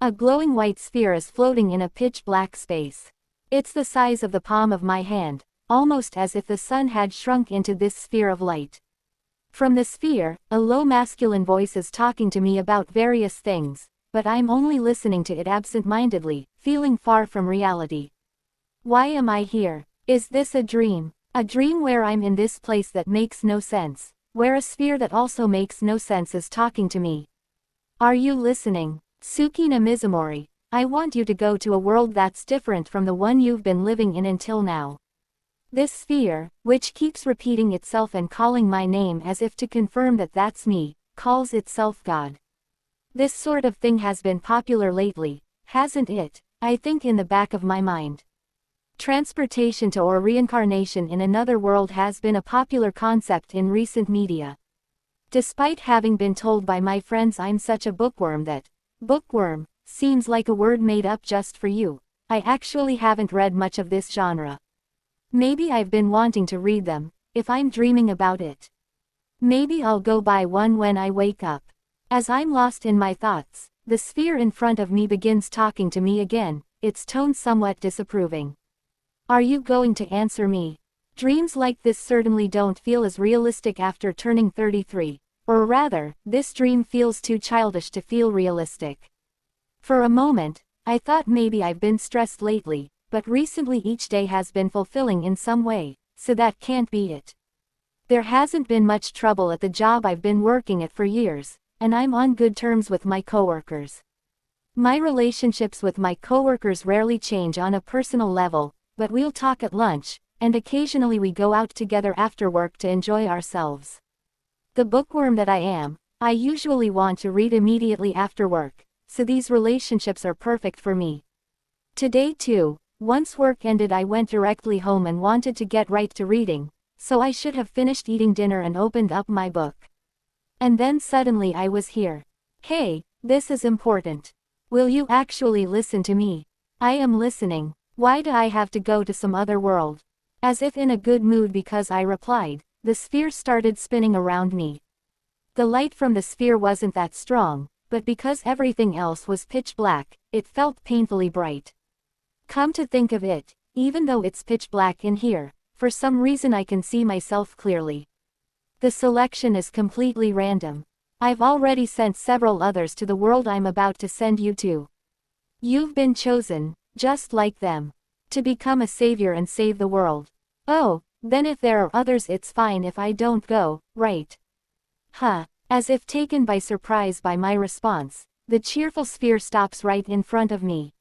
A glowing white sphere is floating in a pitch-black space. It's the size of the palm of my hand, almost as if the sun had shrunk into this sphere of light. From the sphere, a low masculine voice is talking to me about various things, but I'm only listening to it absent-mindedly, feeling far from reality. Why am I here? Is this a dream? A dream where I'm in this place that makes no sense, where a sphere that also makes no sense is talking to me. Are you listening? Tsukina Mizumori, I want you to go to a world that's different from the one you've been living in until now. This sphere, which keeps repeating itself and calling my name as if to confirm that that's me, calls itself God. This sort of thing has been popular lately, hasn't it? I think in the back of my mind. Transportation to or reincarnation in another world has been a popular concept in recent media. Despite having been told by my friends I'm such a bookworm that, bookworm, seems like a word made up just for you, I actually haven't read much of this genre. Maybe I've been wanting to read them, if I'm dreaming about it. Maybe I'll go buy one when I wake up. As I'm lost in my thoughts, the sphere in front of me begins talking to me again, its tone somewhat disapproving. Are you going to answer me? Dreams like this certainly don't feel as realistic after turning 33. Or rather, this dream feels too childish to feel realistic. For a moment, I thought maybe I've been stressed lately, but recently each day has been fulfilling in some way, so that can't be it. There hasn't been much trouble at the job I've been working at for years, and I'm on good terms with my coworkers. My relationships with my coworkers rarely change on a personal level, but we'll talk at lunch, and occasionally we go out together after work to enjoy ourselves. The bookworm that I am, I usually want to read immediately after work, so these relationships are perfect for me. Today too, once work ended I went directly home and wanted to get right to reading, so I should have finished eating dinner and opened up my book. And then suddenly I was here. Hey, this is important. Will you actually listen to me? I am listening. Why do I have to go to some other world? As if in a good mood because I replied, the sphere started spinning around me. The light from the sphere wasn't that strong, but because everything else was pitch black, it felt painfully bright. Come to think of it, even though it's pitch black in here, for some reason I can see myself clearly. The selection is completely random. I've already sent several others to the world I'm about to send you to. You've been chosen, just like them, to become a savior and save the world. Oh, then if there are others it's fine if I don't go, right? Huh. As if taken by surprise by my response, the cheerful sphere stops right in front of me.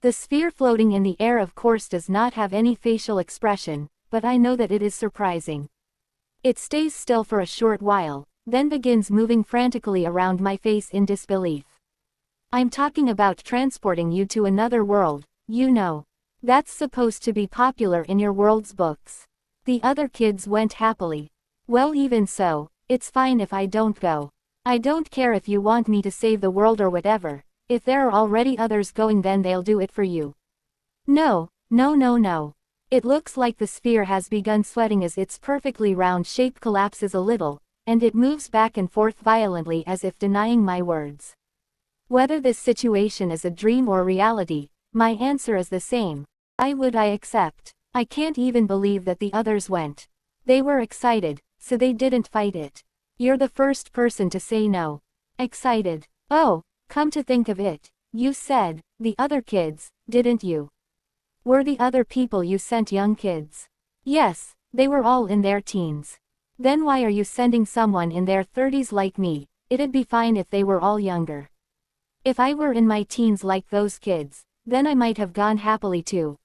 The sphere floating in the air of course does not have any facial expression, but I know that it is surprising. It stays still for a short while, then begins moving frantically around my face in disbelief. I'm talking about transporting you to another world, you know. That's supposed to be popular in your world's books. The other kids went happily. Well, even so, it's fine if I don't go. I don't care if you want me to save the world or whatever. If there are already others going then they'll do it for you. No, no, no, no. It looks like the sphere has begun sweating as its perfectly round shape collapses a little, and it moves back and forth violently as if denying my words. Whether this situation is a dream or reality, my answer is the same. Why would I accept? I can't even believe that the others went. They were excited, so they didn't fight it. You're the first person to say no. Excited. Oh, come to think of it, you said, the other kids, didn't you? Were the other people you sent young kids? Yes, they were all in their teens. Then why are you sending someone in their 30s like me? It'd be fine if they were all younger. If I were in my teens like those kids, then I might have gone happily too.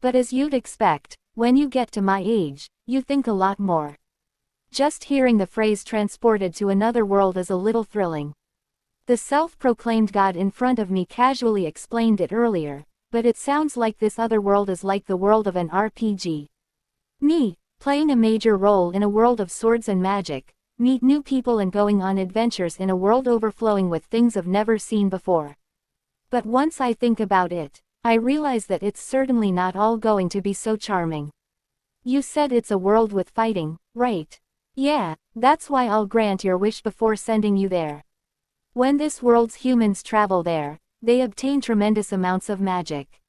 But as you'd expect, when you get to my age, you think a lot more. Just hearing the phrase transported to another world is a little thrilling. The self-proclaimed God in front of me casually explained it earlier, but it sounds like this other world is like the world of an RPG. Me, playing a major role in a world of swords and magic, meet new people and going on adventures in a world overflowing with things I've never seen before. But once I think about it, I realize that it's certainly not all going to be so charming. You said it's a world with fighting, right? Yeah, that's why I'll grant your wish before sending you there. When this world's humans travel there, they obtain tremendous amounts of magic.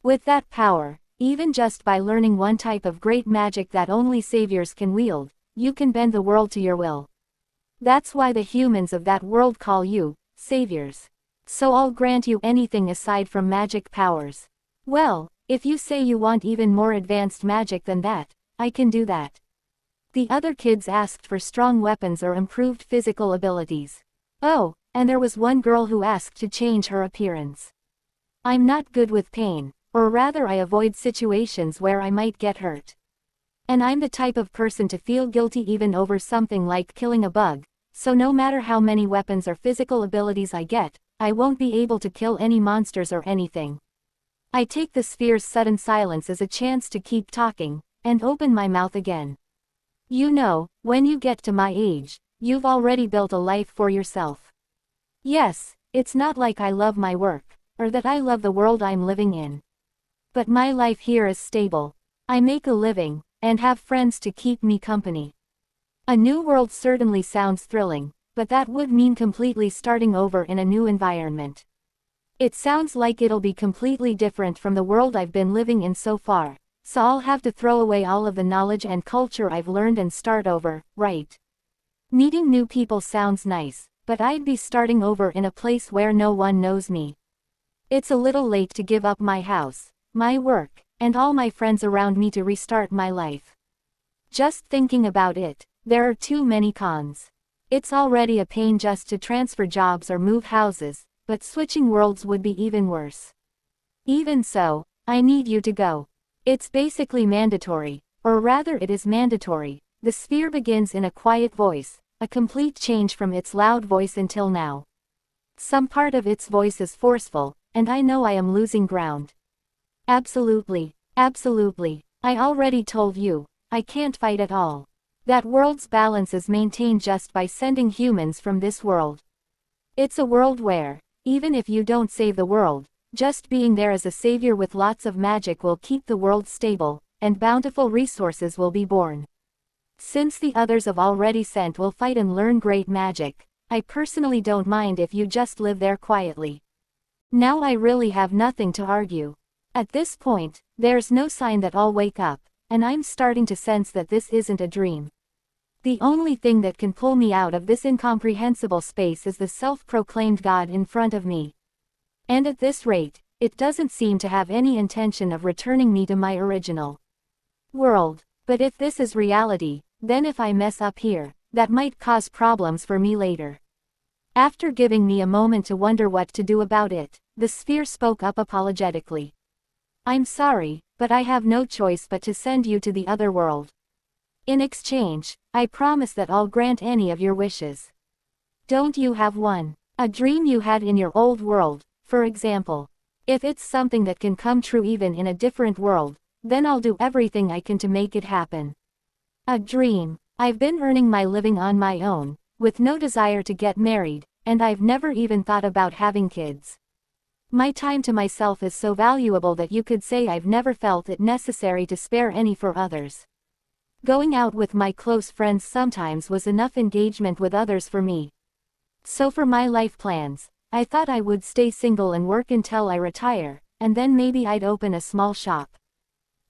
With that power, even just by learning one type of great magic that only saviors can wield, you can bend the world to your will. That's why the humans of that world call you saviors. So I'll grant you anything aside from magic powers. Well, if you say you want even more advanced magic than that, I can do that. The other kids asked for strong weapons or improved physical abilities. Oh, and there was one girl who asked to change her appearance. I'm not good with pain, or rather I avoid situations where I might get hurt. And I'm the type of person to feel guilty even over something like killing a bug, so no matter how many weapons or physical abilities I get, I won't be able to kill any monsters or anything. I take the sphere's sudden silence as a chance to keep talking, and open my mouth again. You know, when you get to my age, you've already built a life for yourself. Yes, it's not like I love my work, or that I love the world I'm living in. But my life here is stable. I make a living, and have friends to keep me company. A new world certainly sounds thrilling, but that would mean completely starting over in a new environment. It sounds like it'll be completely different from the world I've been living in so far, so I'll have to throw away all of the knowledge and culture I've learned and start over, right? Meeting new people sounds nice, but I'd be starting over in a place where no one knows me. It's a little late to give up my house, my work, and all my friends around me to restart my life. Just thinking about it, there are too many cons. It's already a pain just to transfer jobs or move houses, but switching worlds would be even worse. Even so, I need you to go. It's basically mandatory, or rather it is mandatory. The sphere begins in a quiet voice, a complete change from its loud voice until now. Some part of its voice is forceful, and I know I am losing ground. Absolutely, absolutely. I already told you, I can't fight at all. That world's balance is maintained just by sending humans from this world. It's a world where, even if you don't save the world, just being there as a savior with lots of magic will keep the world stable, and bountiful resources will be born. Since the others I've already sent will fight and learn great magic, I personally don't mind if you just live there quietly. Now I really have nothing to argue. At this point, there's no sign that I'll wake up, and I'm starting to sense that this isn't a dream. The only thing that can pull me out of this incomprehensible space is the self-proclaimed God in front of me. And at this rate, it doesn't seem to have any intention of returning me to my original world. But if this is reality, then if I mess up here, that might cause problems for me later. After giving me a moment to wonder what to do about it, the sphere spoke up apologetically. I'm sorry, but I have no choice but to send you to the other world. In exchange, I promise that I'll grant any of your wishes. Don't you have one? A dream you had in your old world, for example. If it's something that can come true even in a different world, then I'll do everything I can to make it happen. A dream. I've been earning my living on my own, with no desire to get married, and I've never even thought about having kids. My time to myself is so valuable that you could say I've never felt it necessary to spare any for others. Going out with my close friends sometimes was enough engagement with others for me. So for my life plans, I thought I would stay single and work until I retire, and then maybe I'd open a small shop.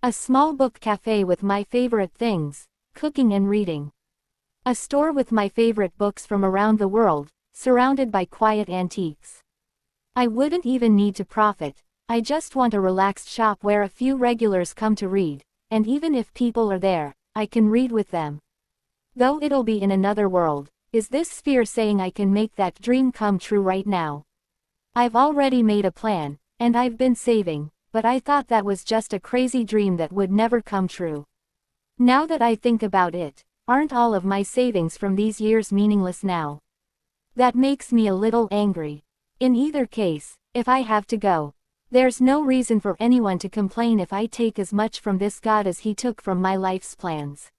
A small book cafe with my favorite things, cooking and reading. A store with my favorite books from around the world, surrounded by quiet antiques. I wouldn't even need to profit, I just want a relaxed shop where a few regulars come to read, and even if people are there, I can read with them. Though it'll be in another world, is this sphere saying I can make that dream come true right now? I've already made a plan, and I've been saving, but I thought that was just a crazy dream that would never come true. Now that I think about it, aren't all of my savings from these years meaningless now? That makes me a little angry. In either case, if I have to go, there's no reason for anyone to complain if I take as much from this God as he took from my life's plans.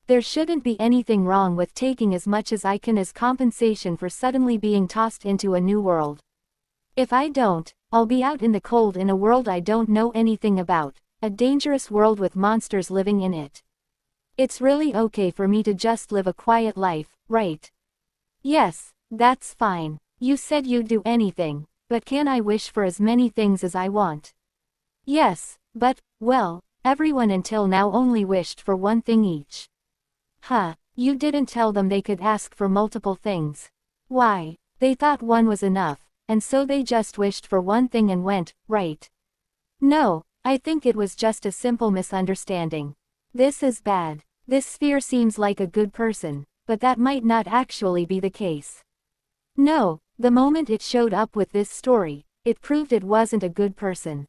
There shouldn't be anything wrong with taking as much as I can as compensation for suddenly being tossed into a new world. If I don't, I'll be out in the cold in a world I don't know anything about, a dangerous world with monsters living in it. It's really okay for me to just live a quiet life, right? Yes, that's fine. You said you'd do anything, But can I wish for as many things as I want? Yes, but, well, everyone until now only wished for one thing each. Huh, you didn't tell them they could ask for multiple things. Why, they thought one was enough, and so they just wished for one thing and went, right? No, I think it was just a simple misunderstanding. This is bad. This sphere seems like a good person, but that might not actually be the case. No, the moment it showed up with this story, it proved it wasn't a good person.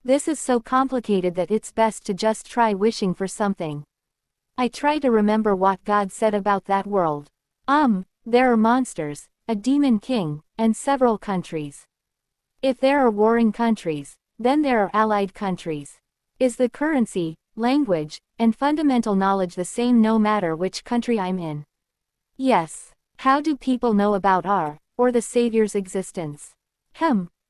This is so complicated that it's best to just try wishing for something. I try to remember what God said about that world. There are monsters, a demon king, and several countries. If there are warring countries, then there are allied countries. Is the currency, language, and fundamental knowledge the same no matter which country I'm in? Yes. How do people know about or the savior's existence?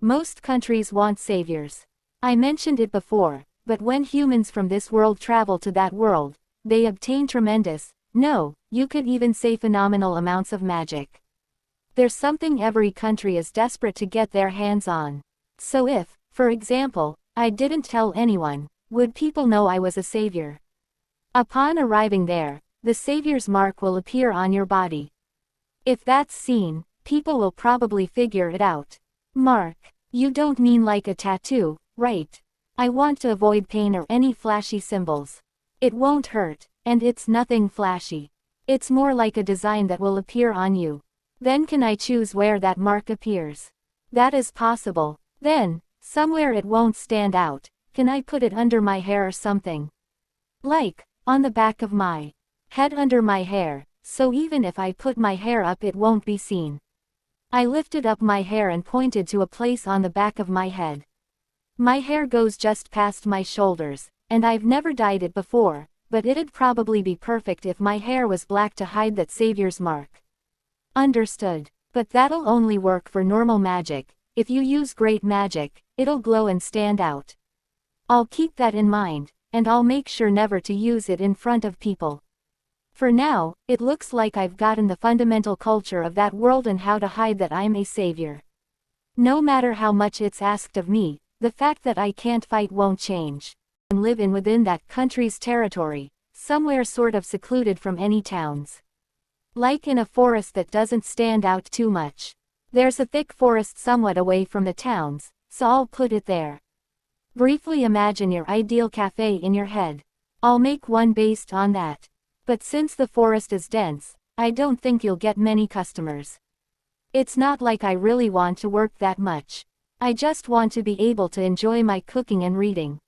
Most countries want saviors. I mentioned it before, but when humans from this world travel to that world, they obtain tremendous, no, you could even say phenomenal amounts of magic. There's something every country is desperate to get their hands on. So if, for example, I didn't tell anyone, would people know I was a savior? Upon arriving there, the savior's mark will appear on your body. If that's seen, people will probably figure it out. Mark, you don't mean like a tattoo, right? I want to avoid pain or any flashy symbols. It won't hurt, and it's nothing flashy. It's more like a design that will appear on you. Then can I choose where that mark appears? That is possible. Then, somewhere it won't stand out, can I put it under my hair or something? Like, on the back of my head under my hair, so even if I put my hair up it won't be seen. I lifted up my hair and pointed to a place on the back of my head. My hair goes just past my shoulders, and I've never dyed it before, but it'd probably be perfect if my hair was black to hide that savior's mark. Understood. But that'll only work for normal magic. If you use great magic, it'll glow and stand out. I'll keep that in mind, and I'll make sure never to use it in front of people. For now, it looks like I've gotten the fundamental culture of that world and how to hide that I'm a savior. No matter how much it's asked of me, the fact that I can't fight won't change. And live within that country's territory, somewhere sort of secluded from any towns. Like in a forest that doesn't stand out too much. There's a thick forest somewhat away from the towns, so I'll put it there. Briefly imagine your ideal cafe in your head. I'll make one based on that. But since the forest is dense, I don't think you'll get many customers. It's not like I really want to work that much. I just want to be able to enjoy my cooking and reading.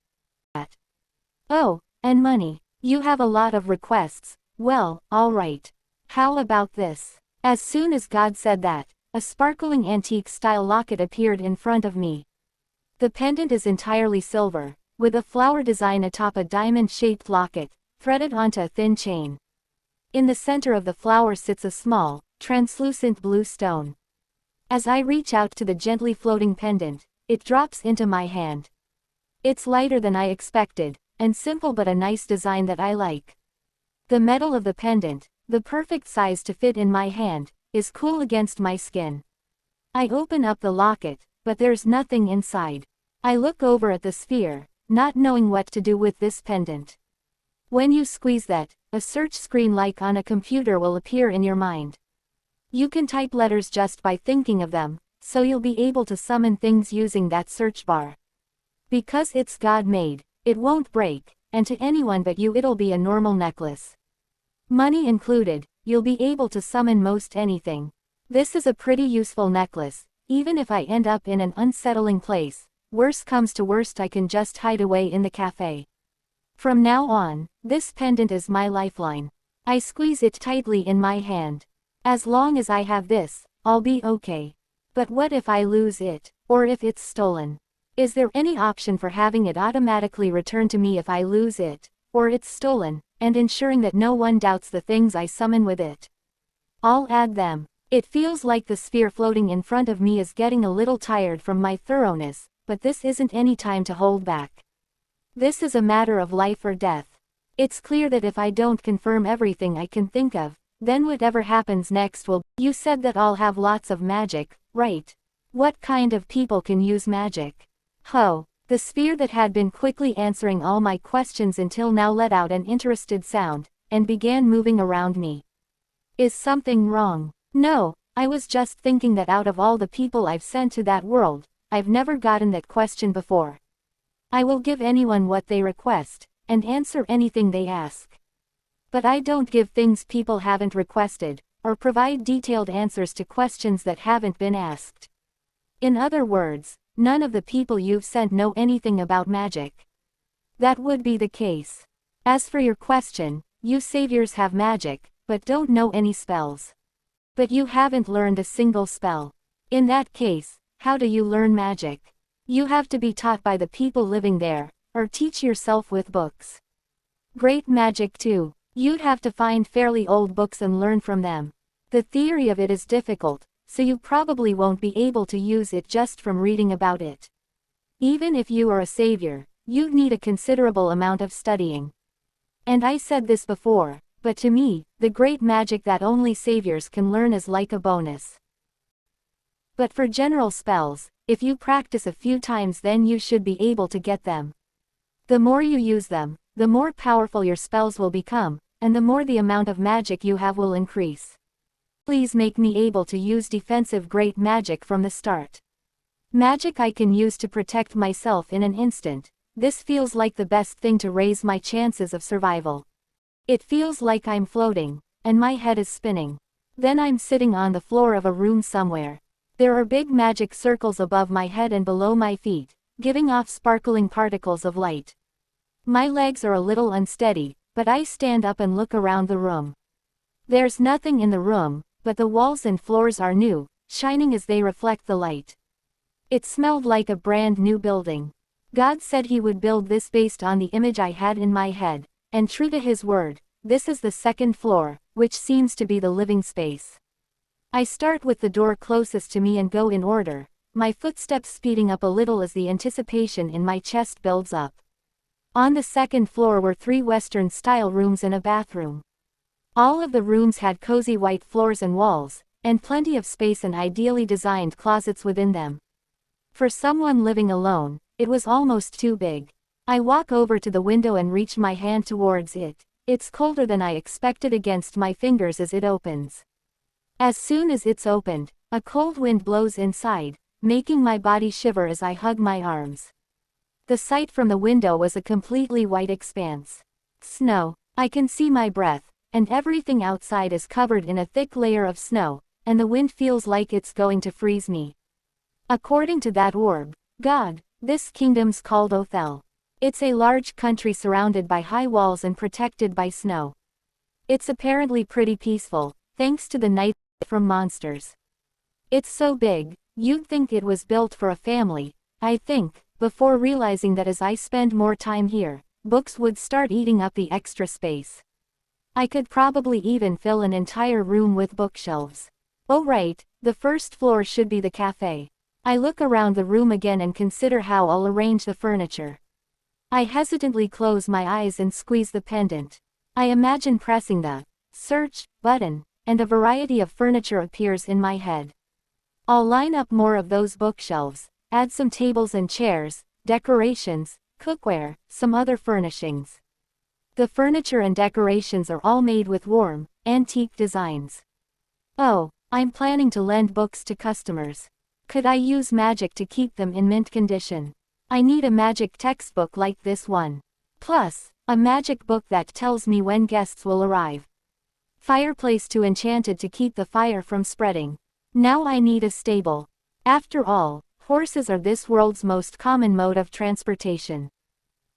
Oh, and money. You have a lot of requests. Well, alright. How about this? As soon as God said that, a sparkling antique-style locket appeared in front of me. The pendant is entirely silver, with a flower design atop a diamond-shaped locket, threaded onto a thin chain. In the center of the flower sits a small, translucent blue stone. As I reach out to the gently floating pendant, it drops into my hand. It's lighter than I expected, and simple but a nice design that I like. The metal of the pendant, the perfect size to fit in my hand, is cool against my skin. I open up the locket, but there's nothing inside. I look over at the sphere, not knowing what to do with this pendant. When you squeeze that, a search screen like on a computer will appear in your mind. You can type letters just by thinking of them, so you'll be able to summon things using that search bar. Because it's God-made, it won't break, and to anyone but you it'll be a normal necklace. Money included, you'll be able to summon most anything. This is a pretty useful necklace, even if I end up in an unsettling place. Worst comes to worst I can just hide away in the cafe. From now on, this pendant is my lifeline. I squeeze it tightly in my hand. As long as I have this, I'll be okay. But what if I lose it, or if it's stolen? Is there any option for having it automatically return to me if I lose it, or it's stolen, and ensuring that no one doubts the things I summon with it? I'll add them. It feels like the sphere floating in front of me is getting a little tired from my thoroughness, but this isn't any time to hold back. This is a matter of life or death. It's clear that if I don't confirm everything I can think of, then whatever happens next will. You said that I'll have lots of magic, right? What kind of people can use magic? Ho! The sphere that had been quickly answering all my questions until now let out an interested sound, and began moving around me. Is something wrong? No, I was just thinking that out of all the people I've sent to that world, I've never gotten that question before. I will give anyone what they request, and answer anything they ask. But I don't give things people haven't requested, or provide detailed answers to questions that haven't been asked. In other words, none of the people you've sent know anything about magic. That would be the case. As for your question, you saviors have magic, but don't know any spells. But you haven't learned a single spell. In that case, how do you learn magic? You have to be taught by the people living there, or teach yourself with books. Great magic too. You'd have to find fairly old books and learn from them. The theory of it is difficult, so you probably won't be able to use it just from reading about it. Even if you are a savior, you'd need a considerable amount of studying. And I said this before, but to me, the great magic that only saviors can learn is like a bonus. But for general spells, if you practice a few times then you should be able to get them. The more you use them, the more powerful your spells will become, and the more the amount of magic you have will increase. Please make me able to use defensive great magic from the start. Magic I can use to protect myself in an instant. This feels like the best thing to raise my chances of survival. It feels like I'm floating, and my head is spinning. Then I'm sitting on the floor of a room somewhere. There are big magic circles above my head and below my feet, giving off sparkling particles of light. My legs are a little unsteady, but I stand up and look around the room. There's nothing in the room, but the walls and floors are new, shining as they reflect the light. It smelled like a brand new building. God said he would build this based on the image I had in my head, and true to his word, this is the second floor, which seems to be the living space. I start with the door closest to me and go in order, my footsteps speeding up a little as the anticipation in my chest builds up. On the second floor were 3 Western-style rooms and a bathroom. All of the rooms had cozy white floors and walls, and plenty of space and ideally designed closets within them. For someone living alone, it was almost too big. I walk over to the window and reach my hand towards it. It's colder than I expected against my fingers as it opens. As soon as it's opened, a cold wind blows inside, making my body shiver as I hug my arms. The sight from the window was a completely white expanse. Snow. I can see my breath, and everything outside is covered in a thick layer of snow, and the wind feels like it's going to freeze me. According to that orb, God, this kingdom's called Othel. It's a large country surrounded by high walls and protected by snow. It's apparently pretty peaceful, thanks to the night from monsters. It's so big, you'd think it was built for a family, I think, before realizing that as I spend more time here, books would start eating up the extra space. I could probably even fill an entire room with bookshelves. Oh right, the first floor should be the cafe. I look around the room again and consider how I'll arrange the furniture. I hesitantly close my eyes and squeeze the pendant. I imagine pressing the search button, and a variety of furniture appears in my head. I'll line up more of those bookshelves, add some tables and chairs, decorations, cookware, some other furnishings. The furniture and decorations are all made with warm, antique designs. Oh, I'm planning to lend books to customers. Could I use magic to keep them in mint condition? I need a magic textbook like this one. Plus, a magic book that tells me when guests will arrive. Fireplace too enchanted to keep the fire from spreading. Now I need a stable. After all, horses are this world's most common mode of transportation.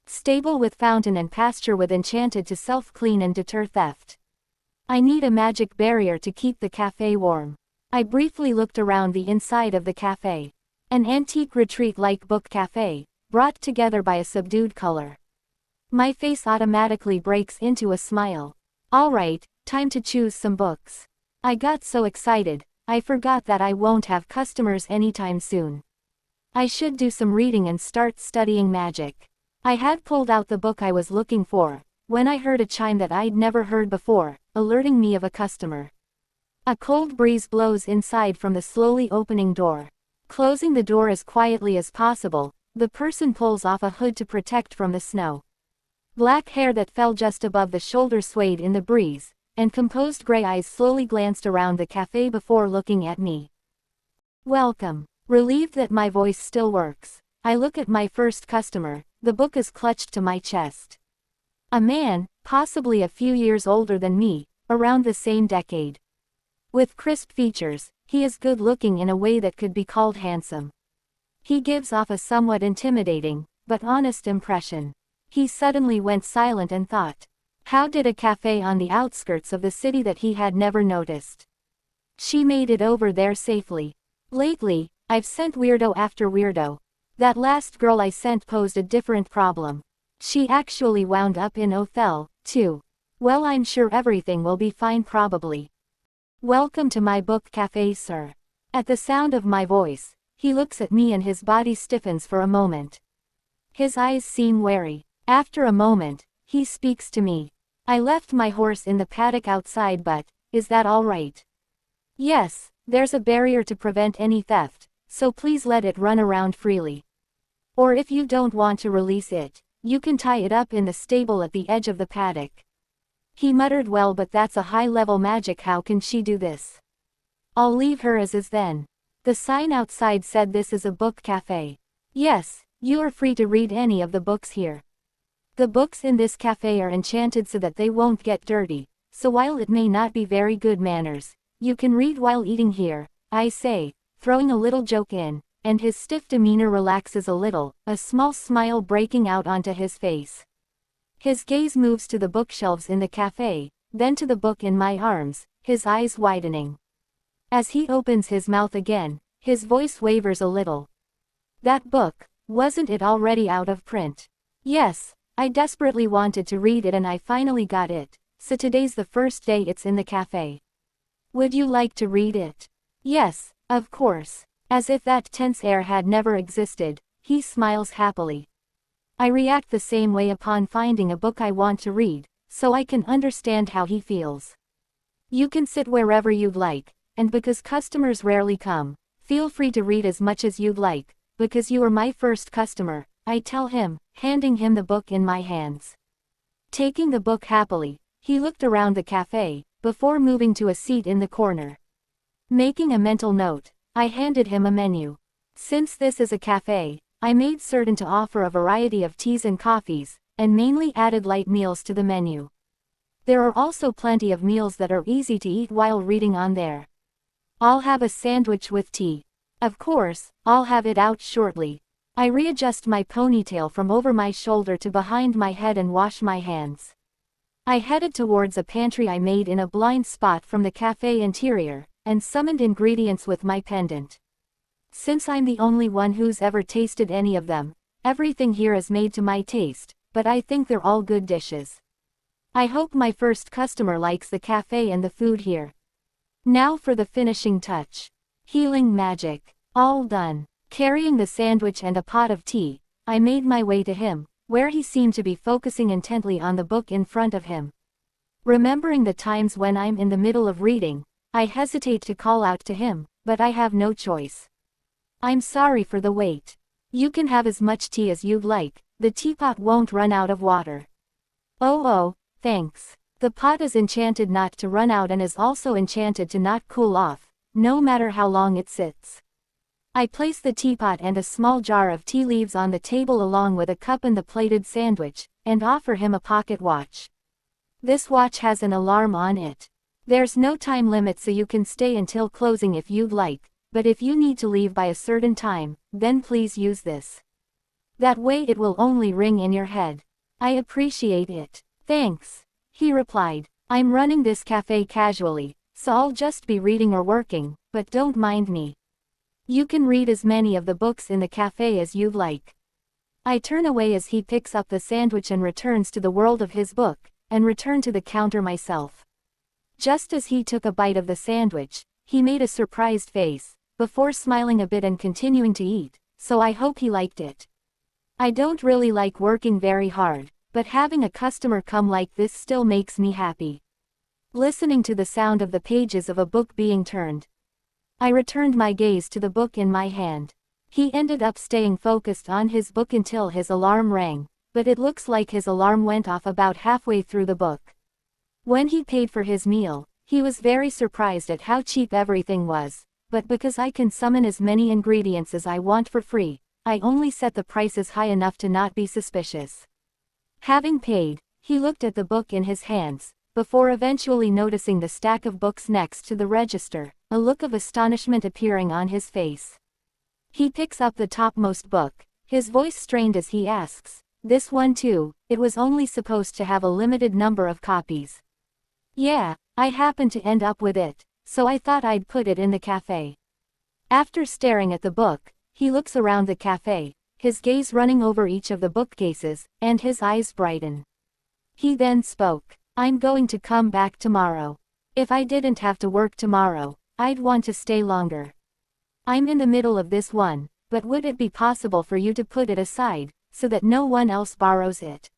Stable with fountain and pasture with enchanted to self-clean and deter theft. I need a magic barrier to keep the cafe warm. I briefly looked around the inside of the cafe. An antique retreat-like book cafe, brought together by a subdued color. My face automatically breaks into a smile. Alright, time to choose some books. I got so excited, I forgot that I won't have customers anytime soon. I should do some reading and start studying magic. I had pulled out the book I was looking for, when I heard a chime that I'd never heard before, alerting me of a customer. A cold breeze blows inside from the slowly opening door. Closing the door as quietly as possible, the person pulls off a hood to protect from the snow. Black hair that fell just above the shoulder swayed in the breeze, and composed gray eyes slowly glanced around the cafe before looking at me. Welcome. Relieved that my voice still works, I look at my first customer. The book is clutched to my chest. A man, possibly a few years older than me, around the same decade. With crisp features, he is good-looking in a way that could be called handsome. He gives off a somewhat intimidating, but honest impression. He suddenly went silent and thought. How did a cafe on the outskirts of the city that he had never noticed? She made it over there safely. Lately, I've sent weirdo after weirdo. That last girl I sent posed a different problem. She actually wound up in Othel, too. Well, I'm sure everything will be fine probably. Welcome to my book cafe, sir. At the sound of my voice, he looks at me and his body stiffens for a moment. His eyes seem wary. After a moment, he speaks to me. I left my horse in the paddock outside, but is that all right? Yes, there's a barrier to prevent any theft, so please let it run around freely. Or if you don't want to release it, you can tie it up in the stable at the edge of the paddock. He muttered, well, but that's a high-level magic, how can she do this? I'll leave her as is then. The sign outside said this is a book cafe. Yes, you are free to read any of the books here. The books in this cafe are enchanted so that they won't get dirty, so while it may not be very good manners, you can read while eating here, I say, throwing a little joke in, and his stiff demeanor relaxes a little, a small smile breaking out onto his face. His gaze moves to the bookshelves in the cafe, then to the book in my arms, his eyes widening. As he opens his mouth again, his voice wavers a little. That book, wasn't it already out of print? Yes, I desperately wanted to read it and I finally got it, so today's the first day it's in the cafe. Would you like to read it? Yes, of course. As if that tense air had never existed, he smiles happily. I react the same way upon finding a book I want to read, so I can understand how he feels. You can sit wherever you'd like, and because customers rarely come, feel free to read as much as you'd like, because you are my first customer, I tell him, handing him the book in my hands. Taking the book happily, he looked around the cafe, before moving to a seat in the corner. Making a mental note, I handed him a menu. Since this is a cafe, I made certain to offer a variety of teas and coffees, and mainly added light meals to the menu. There are also plenty of meals that are easy to eat while reading on there. I'll have a sandwich with tea. Of course, I'll have it out shortly. I readjust my ponytail from over my shoulder to behind my head and wash my hands. I headed towards a pantry I made in a blind spot from the cafe interior, and summoned ingredients with my pendant. Since I'm the only one who's ever tasted any of them, everything here is made to my taste, but I think they're all good dishes. I hope my first customer likes the cafe and the food here. Now for the finishing touch. Healing magic. All done. Carrying the sandwich and a pot of tea, I made my way to him, where he seemed to be focusing intently on the book in front of him. Remembering the times when I'm in the middle of reading, I hesitate to call out to him, but I have no choice. I'm sorry for the wait. You can have as much tea as you'd like, the teapot won't run out of water. Oh, thanks. The pot is enchanted not to run out and is also enchanted to not cool off, no matter how long it sits. I place the teapot and a small jar of tea leaves on the table along with a cup and the plated sandwich, and offer him a pocket watch. This watch has an alarm on it. There's no time limit, so you can stay until closing if you'd like, but if you need to leave by a certain time, then please use this. That way it will only ring in your head. I appreciate it. Thanks. He replied. I'm running this cafe casually, so I'll just be reading or working, but don't mind me. You can read as many of the books in the cafe as you'd like. I turn away as he picks up the sandwich and returns to the world of his book, and return to the counter myself. Just as he took a bite of the sandwich, he made a surprised face, before smiling a bit and continuing to eat, so I hope he liked it. I don't really like working very hard, but having a customer come like this still makes me happy. Listening to the sound of the pages of a book being turned. I returned my gaze to the book in my hand. He ended up staying focused on his book until his alarm rang, but it looks like his alarm went off about halfway through the book. When he paid for his meal, he was very surprised at how cheap everything was, but because I can summon as many ingredients as I want for free, I only set the prices high enough to not be suspicious. Having paid, he looked at the book in his hands, before eventually noticing the stack of books next to the register, a look of astonishment appearing on his face. He picks up the topmost book, his voice strained as he asks, "This one too? It was only supposed to have a limited number of copies." "Yeah, I happened to end up with it, so I thought I'd put it in the cafe." After staring at the book, he looks around the cafe, his gaze running over each of the bookcases, and his eyes brighten. He then spoke, "I'm going to come back tomorrow. If I didn't have to work tomorrow, I'd want to stay longer. I'm in the middle of this one, but would it be possible for you to put it aside, so that no one else borrows it?"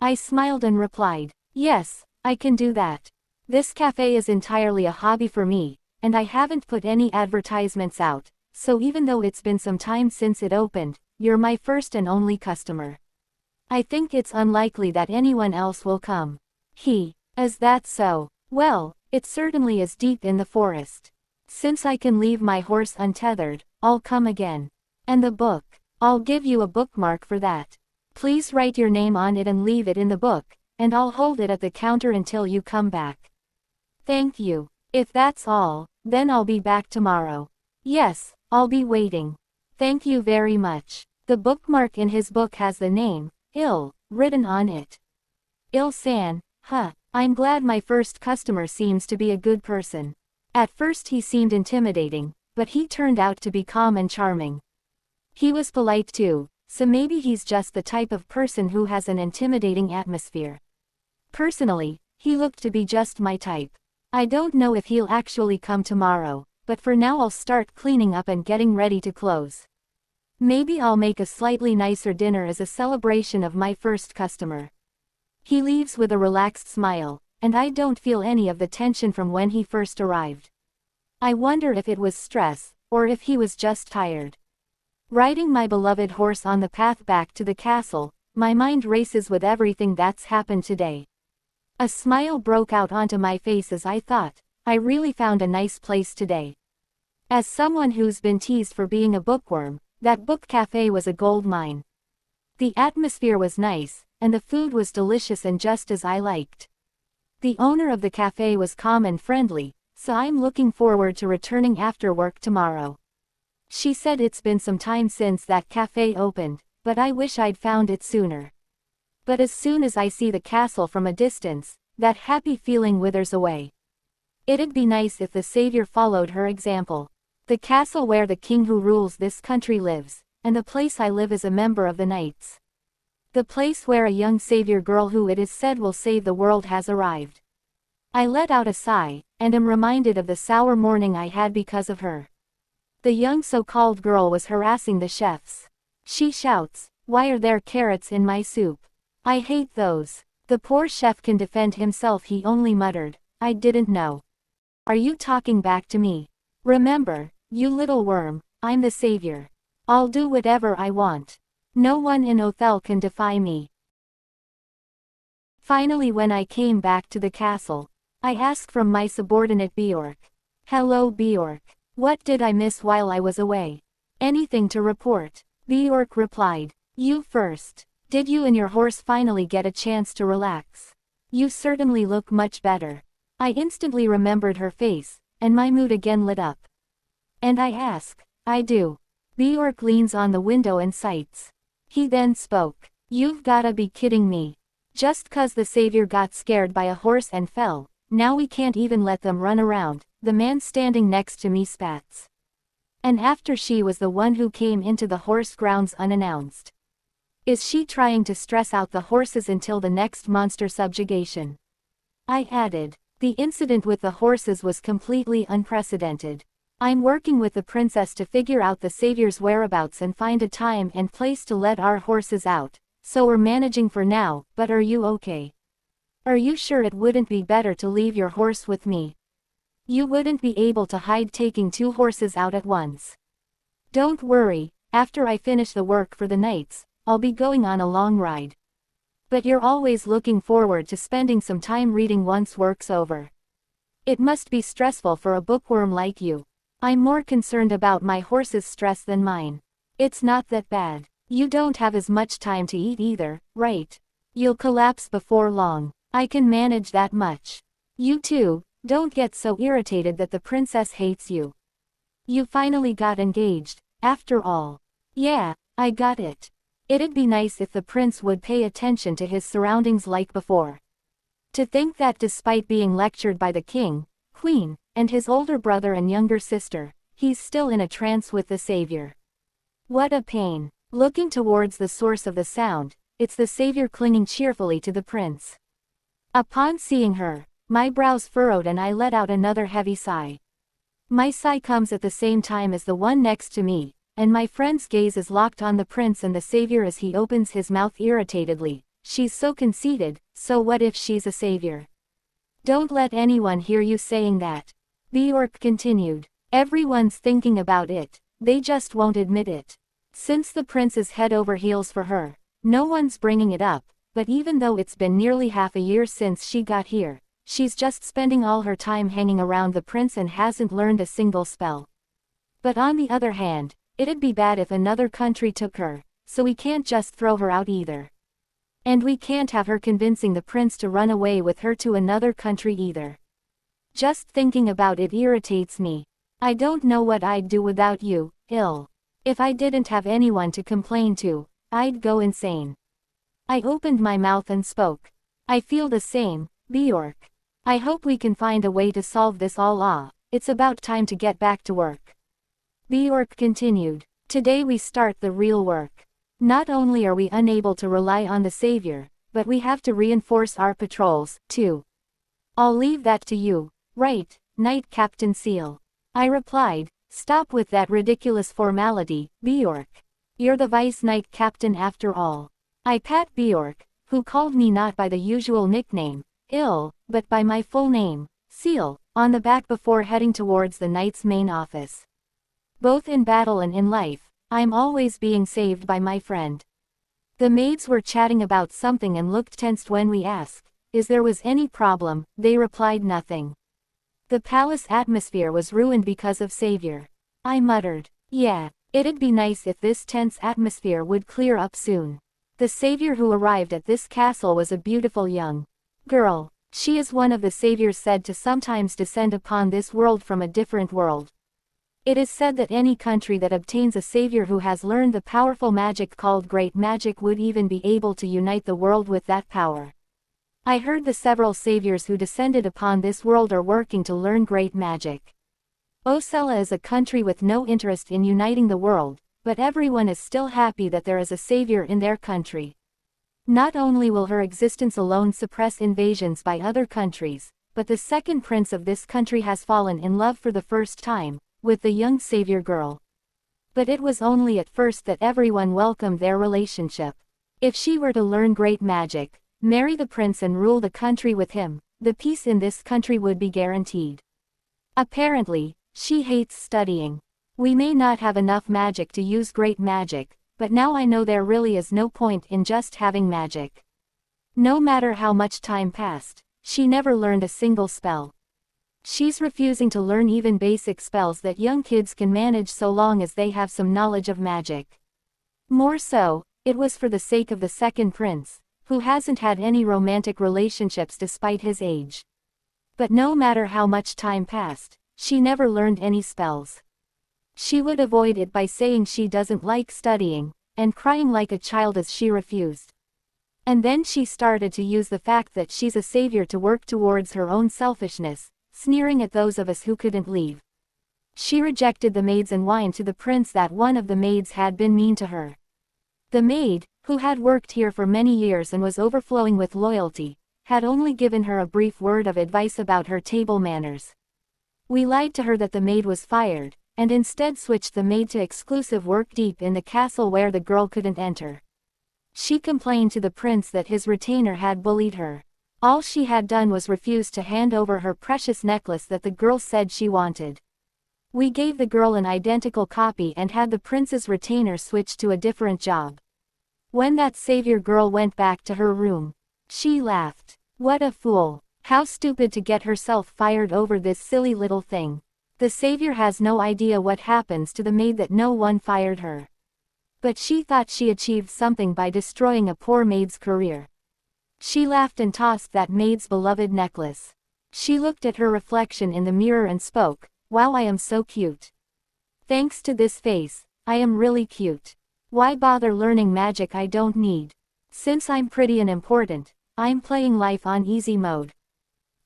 I smiled and replied, "Yes, I can do that. This cafe is entirely a hobby for me, and I haven't put any advertisements out, so even though it's been some time since it opened, you're my first and only customer. I think it's unlikely that anyone else will come." Is that so? Well, it certainly is deep in the forest. Since I can leave my horse untethered, I'll come again. And the book? I'll give you a bookmark for that. Please write your name on it and leave it in the book, and I'll hold it at the counter until you come back. Thank you. If that's all, then I'll be back tomorrow. Yes, I'll be waiting. Thank you very much. The bookmark in his book has the name, Il, written on it. Il-san, I'm glad my first customer seems to be a good person. At first he seemed intimidating, but he turned out to be calm and charming. He was polite too, so maybe he's just the type of person who has an intimidating atmosphere. Personally, he looked to be just my type. I don't know if he'll actually come tomorrow, but for now I'll start cleaning up and getting ready to close. Maybe I'll make a slightly nicer dinner as a celebration of my first customer. He leaves with a relaxed smile, and I don't feel any of the tension from when he first arrived. I wonder if it was stress, or if he was just tired. Riding my beloved horse on the path back to the castle, my mind races with everything that's happened today. A smile broke out onto my face as I thought, I really found a nice place today. As someone who's been teased for being a bookworm, that book cafe was a gold mine. The atmosphere was nice, and the food was delicious and just as I liked. The owner of the cafe was calm and friendly, so I'm looking forward to returning after work tomorrow. She said it's been some time since that cafe opened, but I wish I'd found it sooner. But as soon as I see the castle from a distance, that happy feeling withers away. It'd be nice if the savior followed her example. The castle where the king who rules this country lives, and the place I live as a member of the knights. The place where a young savior girl who it is said will save the world has arrived. I let out a sigh, and am reminded of the sour morning I had because of her. The young so-called girl was harassing the chefs. She shouts, "Why are there carrots in my soup? I hate those." The poor chef can defend himself, he only muttered, "I didn't know." "Are you talking back to me? Remember, you little worm, I'm the savior. I'll do whatever I want. No one in Othel can defy me." Finally, when I came back to the castle, I asked from my subordinate Bjork. "Hello Bjork. What did I miss while I was away? Anything to report?" Bjork replied, "You first. Did you and your horse finally get a chance to relax? You certainly look much better." I instantly remembered her face, and my mood again lit up. And I ask, "I do." Bjork leans on the window and sights. He then spoke, "You've gotta be kidding me. Just 'cause the savior got scared by a horse and fell, now we can't even let them run around," the man standing next to me spats. "And after she was the one who came into the horse grounds unannounced. Is she trying to stress out the horses until the next monster subjugation?" I added, "The incident with the horses was completely unprecedented. I'm working with the princess to figure out the savior's whereabouts and find a time and place to let our horses out, so we're managing for now, but are you okay? Are you sure it wouldn't be better to leave your horse with me?" You wouldn't be able to hide taking 2 horses out at once. Don't worry, after I finish the work for the knights, I'll be going on a long ride. But you're always looking forward to spending some time reading once work's over. It must be stressful for a bookworm like you. I'm more concerned about my horse's stress than mine. It's not that bad. You don't have as much time to eat either, right? You'll collapse before long. I can manage that much. You too, don't get so irritated that the princess hates you. You finally got engaged, after all. Yeah, I got it. It'd be nice if the prince would pay attention to his surroundings like before. To think that despite being lectured by the king, queen, and his older brother and younger sister, he's still in a trance with the savior. What a pain. Looking towards the source of the sound, it's the savior clinging cheerfully to the prince. Upon seeing her, my brows furrowed and I let out another heavy sigh. My sigh comes at the same time as the one next to me, and my friend's gaze is locked on the prince and the savior as he opens his mouth irritatedly. She's so conceited, so what if she's a savior? Don't let anyone hear you saying that. Bjork continued. Everyone's thinking about it, they just won't admit it. Since the prince is head over heels for her, no one's bringing it up, but even though it's been nearly half a year since she got here, she's just spending all her time hanging around the prince and hasn't learned a single spell. But on the other hand, it'd be bad if another country took her, so we can't just throw her out either. And we can't have her convincing the prince to run away with her to another country either. Just thinking about it irritates me. I don't know what I'd do without you, ill. If I didn't have anyone to complain to, I'd go insane. I opened my mouth and spoke. I feel the same, Bjork. I hope we can find a way to solve this all. It's about time to get back to work. Bjork continued. Today we start the real work. Not only are we unable to rely on the savior, but we have to reinforce our patrols, too. I'll leave that to you, right, Knight Captain Seal. I replied. Stop with that ridiculous formality, Bjork. You're the vice knight captain after all. I pat Bjork, who called me not by the usual nickname, Ill, but by my full name, Seal, on the back before heading towards the knight's main office. Both in battle and in life, I'm always being saved by my friend. The maids were chatting about something and looked tensed when we asked, is there was any problem. They replied nothing. The palace atmosphere was ruined because of Savior. I muttered, yeah, it'd be nice if this tense atmosphere would clear up soon. The savior who arrived at this castle was a beautiful young girl. She is one of the saviors said to sometimes descend upon this world from a different world. It is said that any country that obtains a savior who has learned the powerful magic called great magic would even be able to unite the world with that power. I heard the several saviors who descended upon this world are working to learn great magic. Osella is a country with no interest in uniting the world, but everyone is still happy that there is a savior in their country. Not only will her existence alone suppress invasions by other countries, but the second prince of this country has fallen in love for the first time, with the young savior girl. But it was only at first that everyone welcomed their relationship. If she were to learn great magic, marry the prince and rule the country with him, the peace in this country would be guaranteed. Apparently, she hates studying. We may not have enough magic to use great magic, but now I know there really is no point in just having magic. No matter how much time passed, she never learned a single spell. She's refusing to learn even basic spells that young kids can manage so long as they have some knowledge of magic. More so, it was for the sake of the second prince, who hasn't had any romantic relationships despite his age. But no matter how much time passed, she never learned any spells. She would avoid it by saying she doesn't like studying, and crying like a child as she refused. And then she started to use the fact that she's a savior to work towards her own selfishness, sneering at those of us who couldn't leave. She rejected the maids and whined to the prince that one of the maids had been mean to her. The maid, who had worked here for many years and was overflowing with loyalty, had only given her a brief word of advice about her table manners. We lied to her that the maid was fired, and instead switched the maid to exclusive work deep in the castle where the girl couldn't enter. She complained to the prince that his retainer had bullied her. All she had done was refuse to hand over her precious necklace that the girl said she wanted. We gave the girl an identical copy and had the prince's retainer switched to a different job. When that savior girl went back to her room, she laughed. What a fool. How stupid to get herself fired over this silly little thing. The savior has no idea what happens to the maid that no one fired her. But she thought she achieved something by destroying a poor maid's career. She laughed and tossed that maid's beloved necklace. She looked at her reflection in the mirror and spoke, "Wow, I am so cute. Thanks to this face, I am really cute. Why bother learning magic I don't need? Since I'm pretty and important, I'm playing life on easy mode."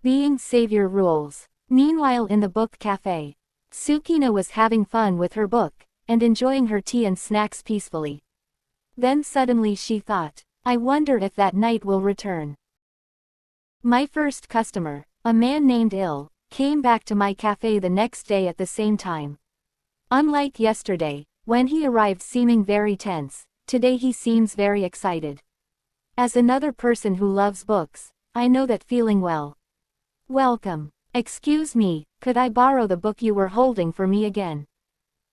Being savior rules. Meanwhile in the book cafe, Tsukino was having fun with her book, and enjoying her tea and snacks peacefully. Then suddenly she thought, I wonder if that night will return. My first customer, a man named Il, came back to my cafe the next day at the same time. Unlike yesterday, when he arrived seeming very tense, today he seems very excited. As another person who loves books, I know that feeling well. Welcome. Excuse me, could I borrow the book you were holding for me again?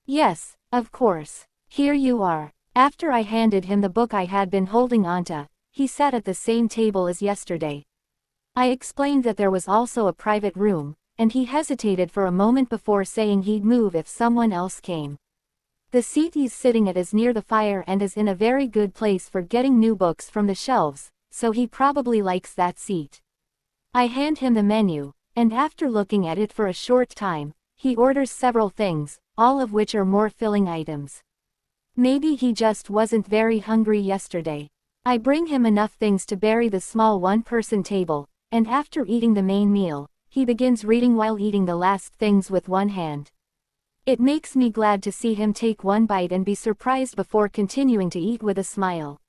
Yes, of course. Here you are. After I handed him the book I had been holding onto, he sat at the same table as yesterday. I explained that there was also a private room, and he hesitated for a moment before saying he'd move if someone else came. The seat he's sitting at is near the fire and is in a very good place for getting new books from the shelves, so he probably likes that seat. I hand him the menu, and after looking at it for a short time, he orders several things, all of which are more filling items. Maybe he just wasn't very hungry yesterday. I bring him enough things to bury the small one-person table, and after eating the main meal, he begins reading while eating the last things with one hand. It makes me glad to see him take one bite and be surprised before continuing to eat with a smile.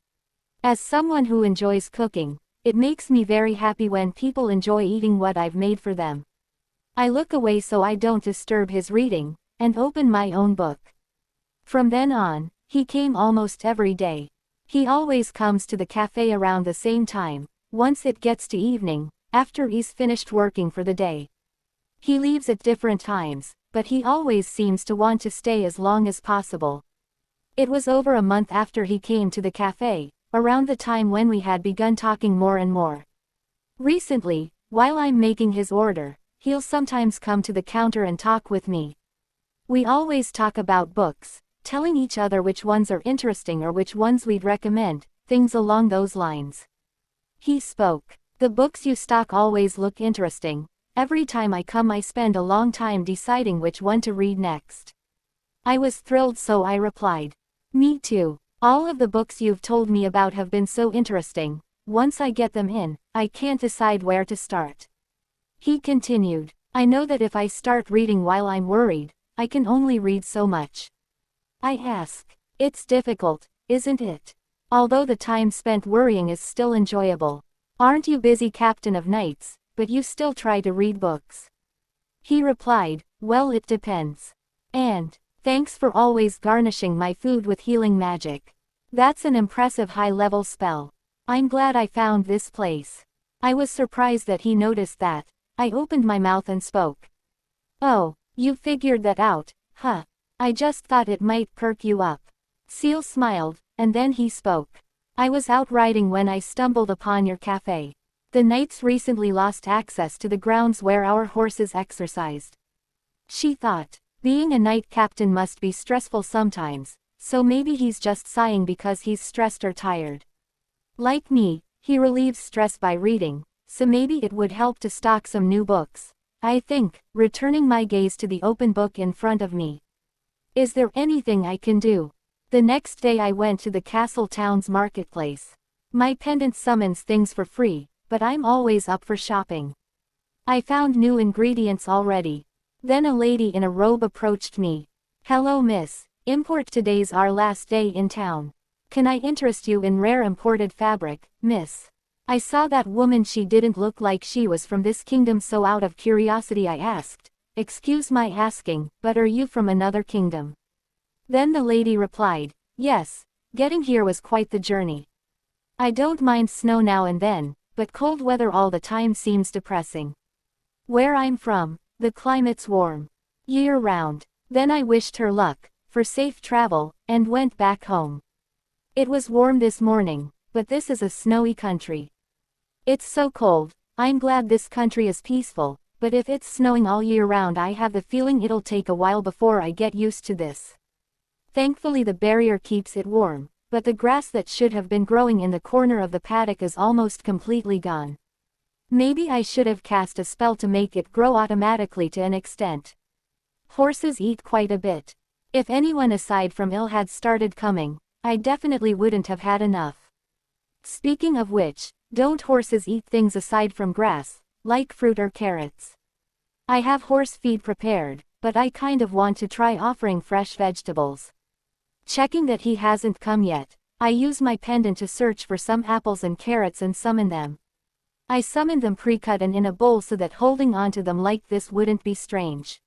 As someone who enjoys cooking, it makes me very happy when people enjoy eating what I've made for them. I look away so I don't disturb his reading, and open my own book. From then on, he came almost every day. He always comes to the cafe around the same time, once it gets to evening, after he's finished working for the day. He leaves at different times, but he always seems to want to stay as long as possible. It was over a month after he came to the cafe, around the time when we had begun talking more and more. Recently, while I'm making his order, he'll sometimes come to the counter and talk with me. We always talk about books, telling each other which ones are interesting or which ones we'd recommend, things along those lines. He spoke. The books you stock always look interesting. Every time I come I spend a long time deciding which one to read next. I was thrilled so I replied. Me too. All of the books you've told me about have been so interesting. Once I get them in, I can't decide where to start. He continued. I know that if I start reading while I'm worried, I can only read so much. I ask. It's difficult, isn't it? Although the time spent worrying is still enjoyable. Aren't you busy captain of knights, but you still try to read books? He replied, well it depends. And, thanks for always garnishing my food with healing magic. That's an impressive high-level spell. I'm glad I found this place. I was surprised that he noticed that. I opened my mouth and spoke. Oh, you figured that out, huh? I just thought it might perk you up. Seal smiled, and then he spoke. I was out riding when I stumbled upon your cafe. The knights recently lost access to the grounds where our horses exercised. She thought, being a knight captain must be stressful sometimes, so maybe he's just sighing because he's stressed or tired. Like me, he relieves stress by reading, so maybe it would help to stock some new books. I think, returning my gaze to the open book in front of me. Is there anything I can do? The next day I went to the castle town's marketplace. My pendant summons things for free, but I'm always up for shopping. I found new ingredients already. Then a lady in a robe approached me. Hello miss, import today's our last day in town. Can I interest you in rare imported fabric, miss? I saw that woman, she didn't look like she was from this kingdom, so out of curiosity I asked, excuse my asking, but are you from another kingdom? Then the lady replied, yes, getting here was quite the journey. I don't mind snow now and then, but cold weather all the time seems depressing. Where I'm from, the climate's warm. Year-round. Then I wished her luck, for safe travel, and went back home. It was warm this morning, but this is a snowy country. It's so cold. I'm glad this country is peaceful, but if it's snowing all year round I have the feeling it'll take a while before I get used to this. Thankfully the barrier keeps it warm, but the grass that should have been growing in the corner of the paddock is almost completely gone. Maybe I should have cast a spell to make it grow automatically to an extent. Horses eat quite a bit. If anyone aside from Il had started coming, I definitely wouldn't have had enough. Speaking of which, don't horses eat things aside from grass, like fruit or carrots? I have horse feed prepared, but I kind of want to try offering fresh vegetables. Checking that he hasn't come yet, I use my pendant to search for some apples and carrots and summon them. I summoned them pre-cut and in a bowl so that holding onto them like this wouldn't be strange.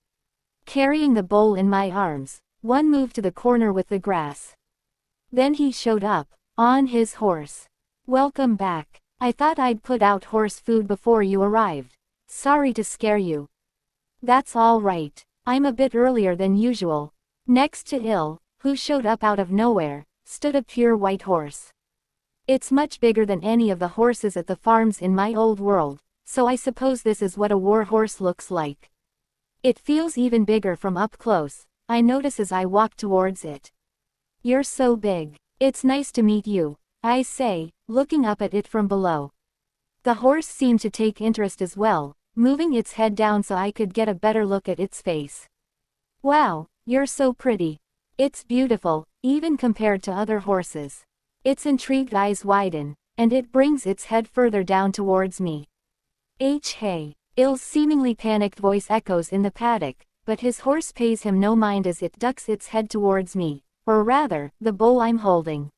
Carrying the bowl in my arms, one moved to the corner with the grass. Then he showed up, on his horse. Welcome back. I thought I'd put out horse food before you arrived. Sorry to scare you. That's all right. I'm a bit earlier than usual. Next to Il, who showed up out of nowhere, stood a pure white horse. It's much bigger than any of the horses at the farms in my old world, so I suppose this is what a war horse looks like. It feels even bigger from up close, I notice as I walk towards it. You're so big. It's nice to meet you, I say, looking up at it from below. The horse seemed to take interest as well, moving its head down so I could get a better look at its face. Wow, you're so pretty. It's beautiful, even compared to other horses. Its intrigued eyes widen, and it brings its head further down towards me. Hey. Il's seemingly panicked voice echoes in the paddock, but his horse pays him no mind as it ducks its head towards me, or rather, the bowl I'm holding.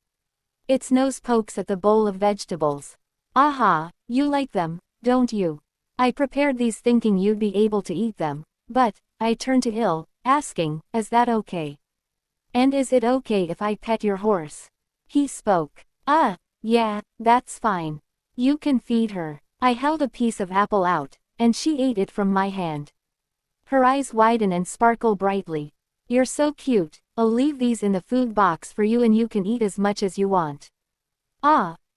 Its nose pokes at the bowl of vegetables. Aha, you like them, don't you? I prepared these thinking you'd be able to eat them, but, I turned to Il, asking, is that okay? And is it okay if I pet your horse? He spoke. Yeah, that's fine. You can feed her. I held a piece of apple out, and she ate it from my hand. Her eyes widen and sparkle brightly. You're so cute, I'll leave these in the food box for you and you can eat as much as you want.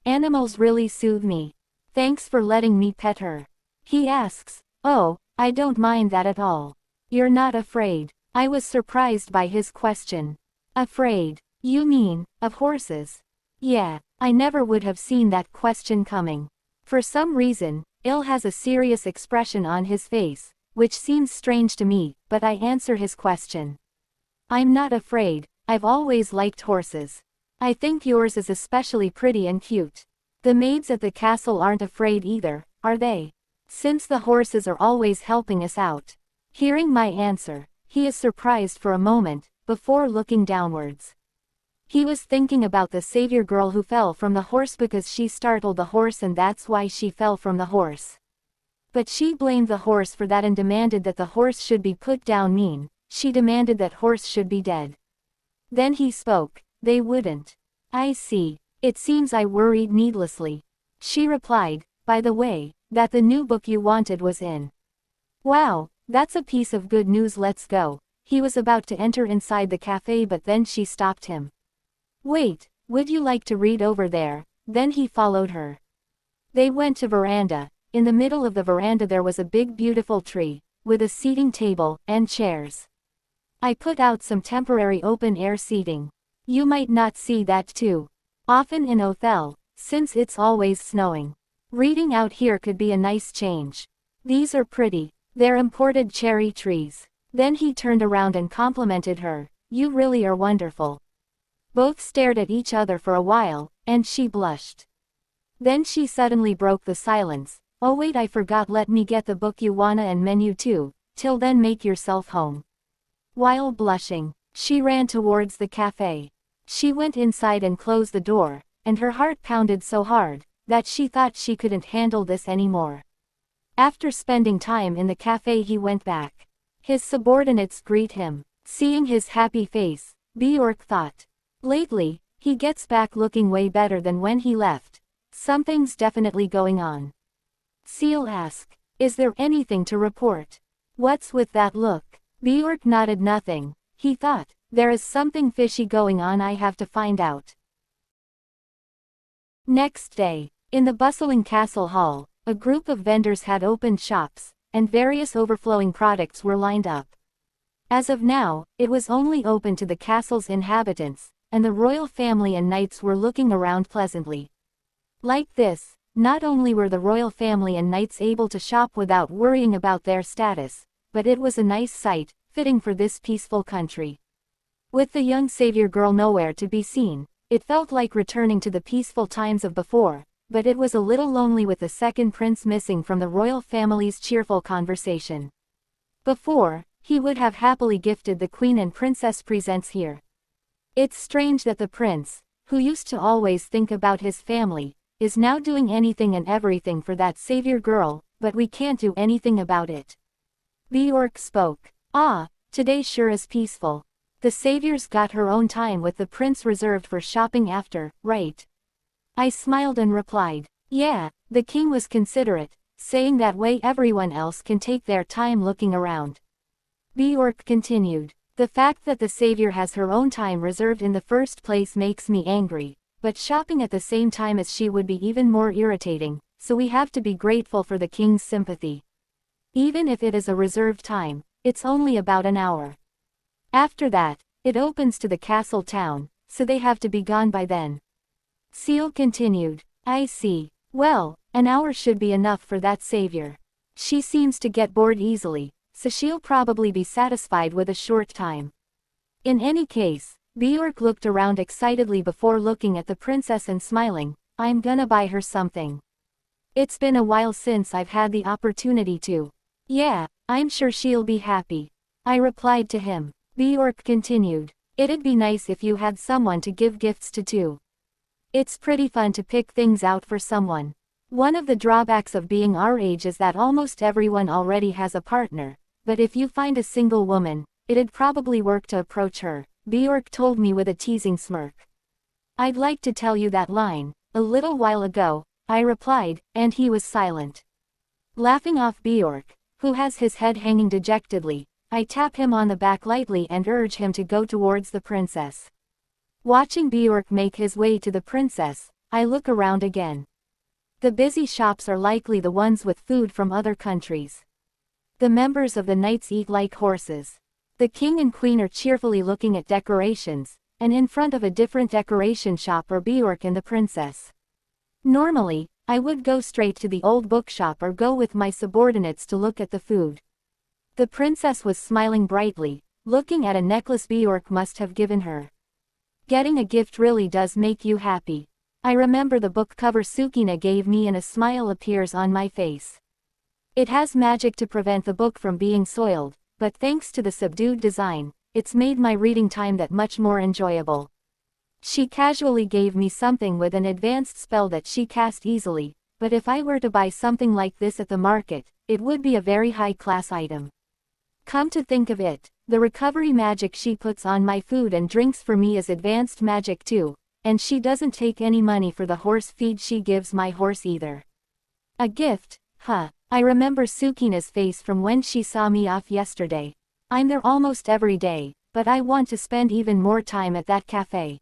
Animals really soothe me. Thanks for letting me pet her. He asks. Oh, I don't mind that at all. You're not afraid. I was surprised by his question. Afraid? You mean, of horses? Yeah, I never would have seen that question coming. For some reason, Il has a serious expression on his face, which seems strange to me, but I answer his question. I'm not afraid, I've always liked horses. I think yours is especially pretty and cute. The maids at the castle aren't afraid either, are they? Since the horses are always helping us out. Hearing my answer, he is surprised for a moment, before looking downwards. He was thinking about the savior girl who fell from the horse because she startled the horse and that's why she fell from the horse. But she blamed the horse for that and demanded that the horse should be put down. She demanded that horse should be dead. Then he spoke, they wouldn't. I see. It seems I worried needlessly. She replied, by the way, that the new book you wanted was in. Wow, that's a piece of good news, let's go. He was about to enter inside the cafe but then she stopped him. Wait, would you like to read over there? Then he followed her. They went to veranda. In the middle of the veranda there was a big beautiful tree, with a seating table, and chairs. I put out some temporary open-air seating. You might not see that too often in Othel, since it's always snowing. Reading out here could be a nice change. These are pretty. They're imported cherry trees. Then he turned around and complimented her. You really are wonderful. Both stared at each other for a while, and she blushed. Then she suddenly broke the silence. Oh wait, I forgot, let me get the book you wanna and menu too. Till then make yourself home. While blushing, she ran towards the cafe. She went inside and closed the door, and her heart pounded so hard, that she thought she couldn't handle this anymore. After spending time in the cafe he went back. His subordinates greet him. Seeing his happy face, Bjork thought. Lately, he gets back looking way better than when he left. Something's definitely going on. Seal asked. Is there anything to report? What's with that look? Bjork nodded nothing. He thought, there is something fishy going on, I have to find out. Next day, in the bustling castle hall, a group of vendors had opened shops, and various overflowing products were lined up. As of now, it was only open to the castle's inhabitants, and the royal family and knights were looking around pleasantly. Like this, not only were the royal family and knights able to shop without worrying about their status, but it was a nice sight, fitting for this peaceful country. With the young savior girl nowhere to be seen, it felt like returning to the peaceful times of before, but it was a little lonely with the second prince missing from the royal family's cheerful conversation. Before, he would have happily gifted the queen and princess presents here. It's strange that the prince, who used to always think about his family, is now doing anything and everything for that savior girl, but we can't do anything about it. Bjork spoke. Ah, today sure is peaceful. The savior's got her own time with the prince reserved for shopping after, right? I smiled and replied, yeah, the king was considerate, saying that way everyone else can take their time looking around. Bjork continued, the fact that the savior has her own time reserved in the first place makes me angry, but shopping at the same time as she would be even more irritating, so we have to be grateful for the king's sympathy. Even if it is a reserved time, it's only about an hour. After that, it opens to the castle town, so they have to be gone by then. Seal continued, I see. Well, an hour should be enough for that savior. She seems to get bored easily, so she'll probably be satisfied with a short time. In any case, Bjork looked around excitedly before looking at the princess and smiling, I'm gonna buy her something. It's been a while since I've had the opportunity to. Yeah, I'm sure she'll be happy. I replied to him. Bjork continued, it'd be nice if you had someone to give gifts to too. It's pretty fun to pick things out for someone. One of the drawbacks of being our age is that almost everyone already has a partner, but if you find a single woman, it'd probably work to approach her, Bjork told me with a teasing smirk. I'd like to tell you that line, a little while ago, I replied, and he was silent. Laughing off Bjork, who has his head hanging dejectedly, I tap him on the back lightly and urge him to go towards the princess. Watching Bjork make his way to the princess, I look around again. The busy shops are likely the ones with food from other countries. The members of the knights eat like horses. The king and queen are cheerfully looking at decorations, and in front of a different decoration shop are Bjork and the princess. Normally, I would go straight to the old bookshop or go with my subordinates to look at the food. The princess was smiling brightly, looking at a necklace Bjork must have given her. Getting a gift really does make you happy. I remember the book cover Sukina gave me and a smile appears on my face. It has magic to prevent the book from being soiled, but thanks to the subdued design, it's made my reading time that much more enjoyable. She casually gave me something with an advanced spell that she cast easily, but if I were to buy something like this at the market, it would be a very high-class item. Come to think of it, the recovery magic she puts on my food and drinks for me is advanced magic too, and she doesn't take any money for the horse feed she gives my horse either. A gift, huh? I remember Sukina's face from when she saw me off yesterday. I'm there almost every day, but I want to spend even more time at that cafe.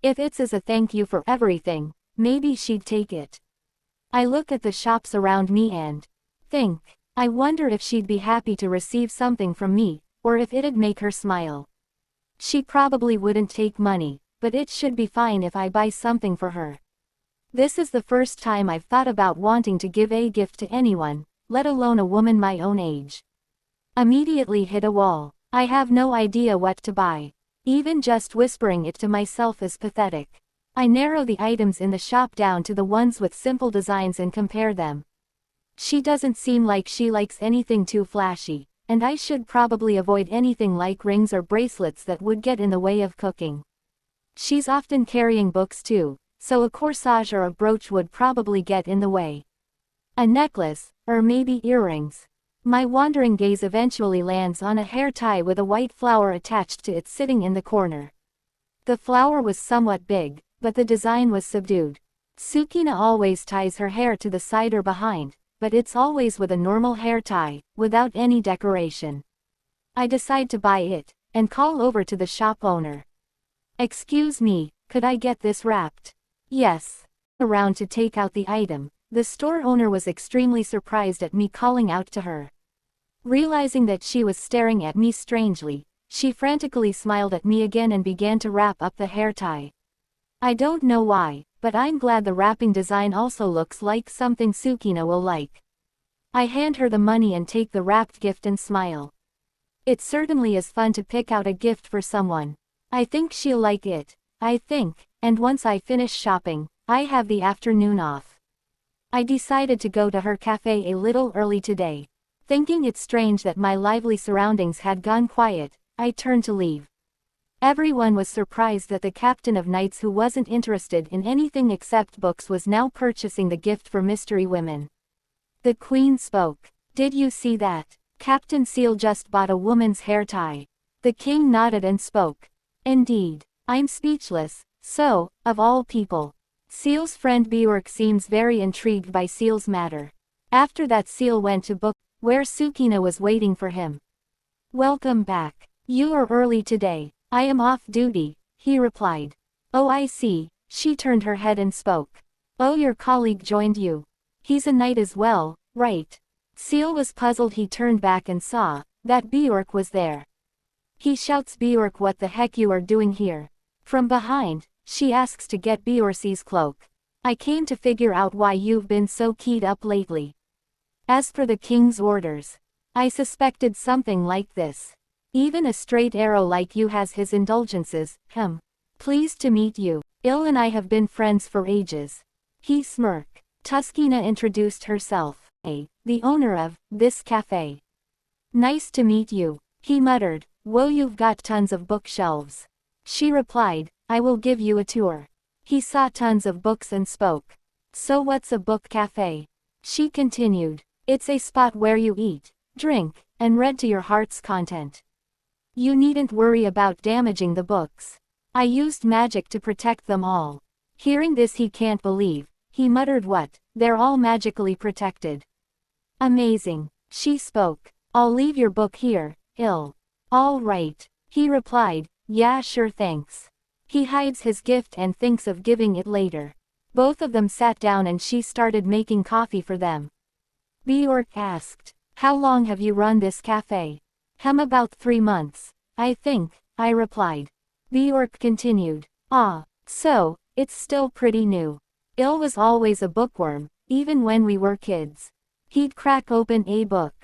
If it's as a thank you for everything, maybe she'd take it. I look at the shops around me and think, I wonder if she'd be happy to receive something from me, or if it'd make her smile. She probably wouldn't take money, but it should be fine if I buy something for her. This is the first time I've thought about wanting to give a gift to anyone, let alone a woman my own age. Immediately hit a wall. I have no idea what to buy. Even just whispering it to myself is pathetic. I narrow the items in the shop down to the ones with simple designs and compare them. She doesn't seem like she likes anything too flashy, and I should probably avoid anything like rings or bracelets that would get in the way of cooking. She's often carrying books too, so a corsage or a brooch would probably get in the way. A necklace, or maybe earrings. My wandering gaze eventually lands on a hair tie with a white flower attached to it sitting in the corner. The flower was somewhat big, but the design was subdued. Sukina always ties her hair to the side or behind, but it's always with a normal hair tie, without any decoration. I decide to buy it, and call over to the shop owner. Excuse me, could I get this wrapped? Yes. Around to take out the item, the store owner was extremely surprised at me calling out to her. Realizing that she was staring at me strangely, she frantically smiled at me again and began to wrap up the hair tie. I don't know why, but I'm glad the wrapping design also looks like something Sukina will like. I hand her the money and take the wrapped gift and smile. It certainly is fun to pick out a gift for someone. I think she'll like it, and once I finish shopping, I have the afternoon off. I decided to go to her cafe a little early today. Thinking it strange that my lively surroundings had gone quiet, I turned to leave. Everyone was surprised that the captain of knights, who wasn't interested in anything except books, was now purchasing the gift for mystery women. The queen spoke. Did you see that? Captain Seal just bought a woman's hair tie. The king nodded and spoke. Indeed. I'm speechless. So, of all people. Seal's friend Bjork seems very intrigued by Seal's matter. After that, Seal went to book, where Sukina was waiting for him. Welcome back. You are early today. I am off duty, he replied. Oh, I see. She turned her head and spoke. Oh, your colleague joined you. He's a knight as well, right? Seal was puzzled. He turned back and saw that Bjork was there. He shouts, Bjork, what the heck you are doing here? From behind, she asks to get Bjork's cloak. I came to figure out why you've been so keyed up lately. As for the king's orders, I suspected something like this. Even a straight arrow like you has his indulgences. Pleased to meet you. Il and I have been friends for ages. He smirked. Tuskina introduced herself. The owner of this cafe. Nice to meet you. He muttered. Whoa, you've got tons of bookshelves. She replied, I will give you a tour. He saw tons of books and spoke. So what's a book cafe? She continued. It's a spot where you eat, drink, and read to your heart's content. You needn't worry about damaging the books. I used magic to protect them all. Hearing this, he can't believe. He muttered, what? They're all magically protected. Amazing. She spoke. I'll leave your book here, Il. All right. He replied, yeah, sure, thanks. He hides his gift and thinks of giving it later. Both of them sat down and she started making coffee for them. Bjork asked, how long have you run this cafe? About 3 months, I think, I replied. Bjork continued. Ah, so, it's still pretty new. Il was always a bookworm, even when we were kids. He'd crack open a book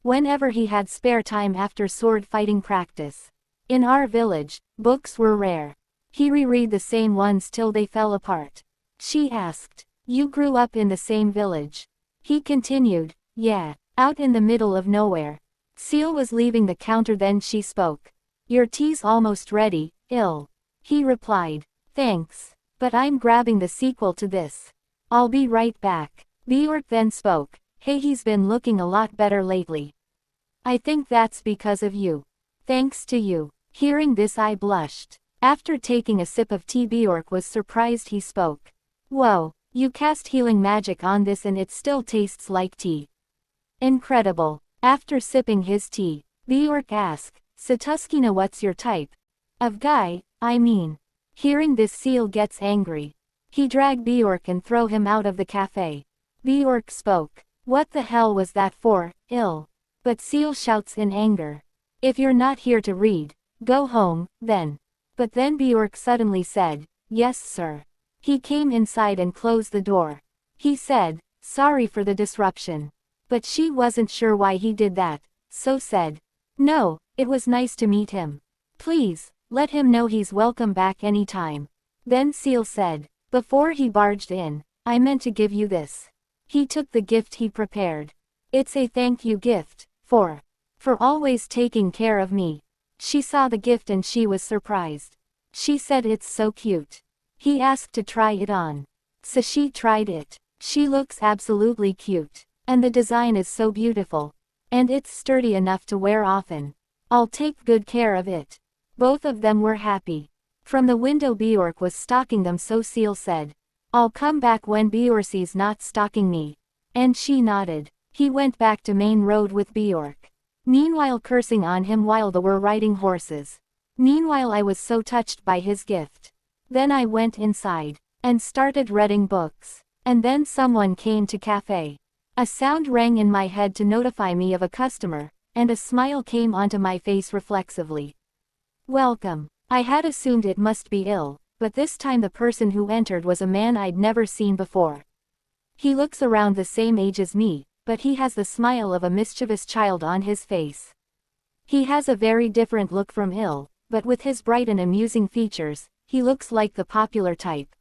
whenever he had spare time after sword fighting practice. In our village, books were rare. He reread the same ones till they fell apart. She asked, you grew up in the same village? He continued, yeah, out in the middle of nowhere. Seal was leaving the counter, then she spoke. Your tea's almost ready, Il. He replied. Thanks. But I'm grabbing the sequel to this. I'll be right back. Bjork then spoke. Hey, he's been looking a lot better lately. I think that's because of you. Thanks to you. Hearing this, I blushed. After taking a sip of tea, Bjork was surprised. He spoke. Whoa, you cast healing magic on this and it still tastes like tea. Incredible. After sipping his tea, Bjork asked, Tuskina, what's your type of guy, I mean? Hearing this, Seal gets angry. He dragged Bjork and throw him out of the cafe. Bjork spoke. What the hell was that for, Il? But Seal shouts in anger. If you're not here to read, go home, then. But then Bjork suddenly said, yes, sir. He came inside and closed the door. He said, sorry for the disruption. But she wasn't sure why he did that, so said, no, it was nice to meet him. Please, let him know he's welcome back anytime. Then Seal said, before he barged in, I meant to give you this. He took the gift he prepared. It's a thank you gift, for always taking care of me. She saw the gift and she was surprised. She said it's so cute. He asked to try it on. So she tried it. She looks absolutely cute. And the design is so beautiful. And it's sturdy enough to wear often. I'll take good care of it. Both of them were happy. From the window, Bjork was stalking them, so Seal said, I'll come back when Bjork's not stalking me. And she nodded. He went back to Main Road with Bjork. Meanwhile cursing on him while they were riding horses. Meanwhile I was so touched by his gift. Then I went inside. And started reading books. And then someone came to Café. A sound rang in my head to notify me of a customer, and a smile came onto my face reflexively. Welcome. I had assumed it must be ill, but this time the person who entered was a man I'd never seen before. He looks around the same age as me, but he has the smile of a mischievous child on his face. He has a very different look from ill, but with his bright and amusing features, he looks like the popular type.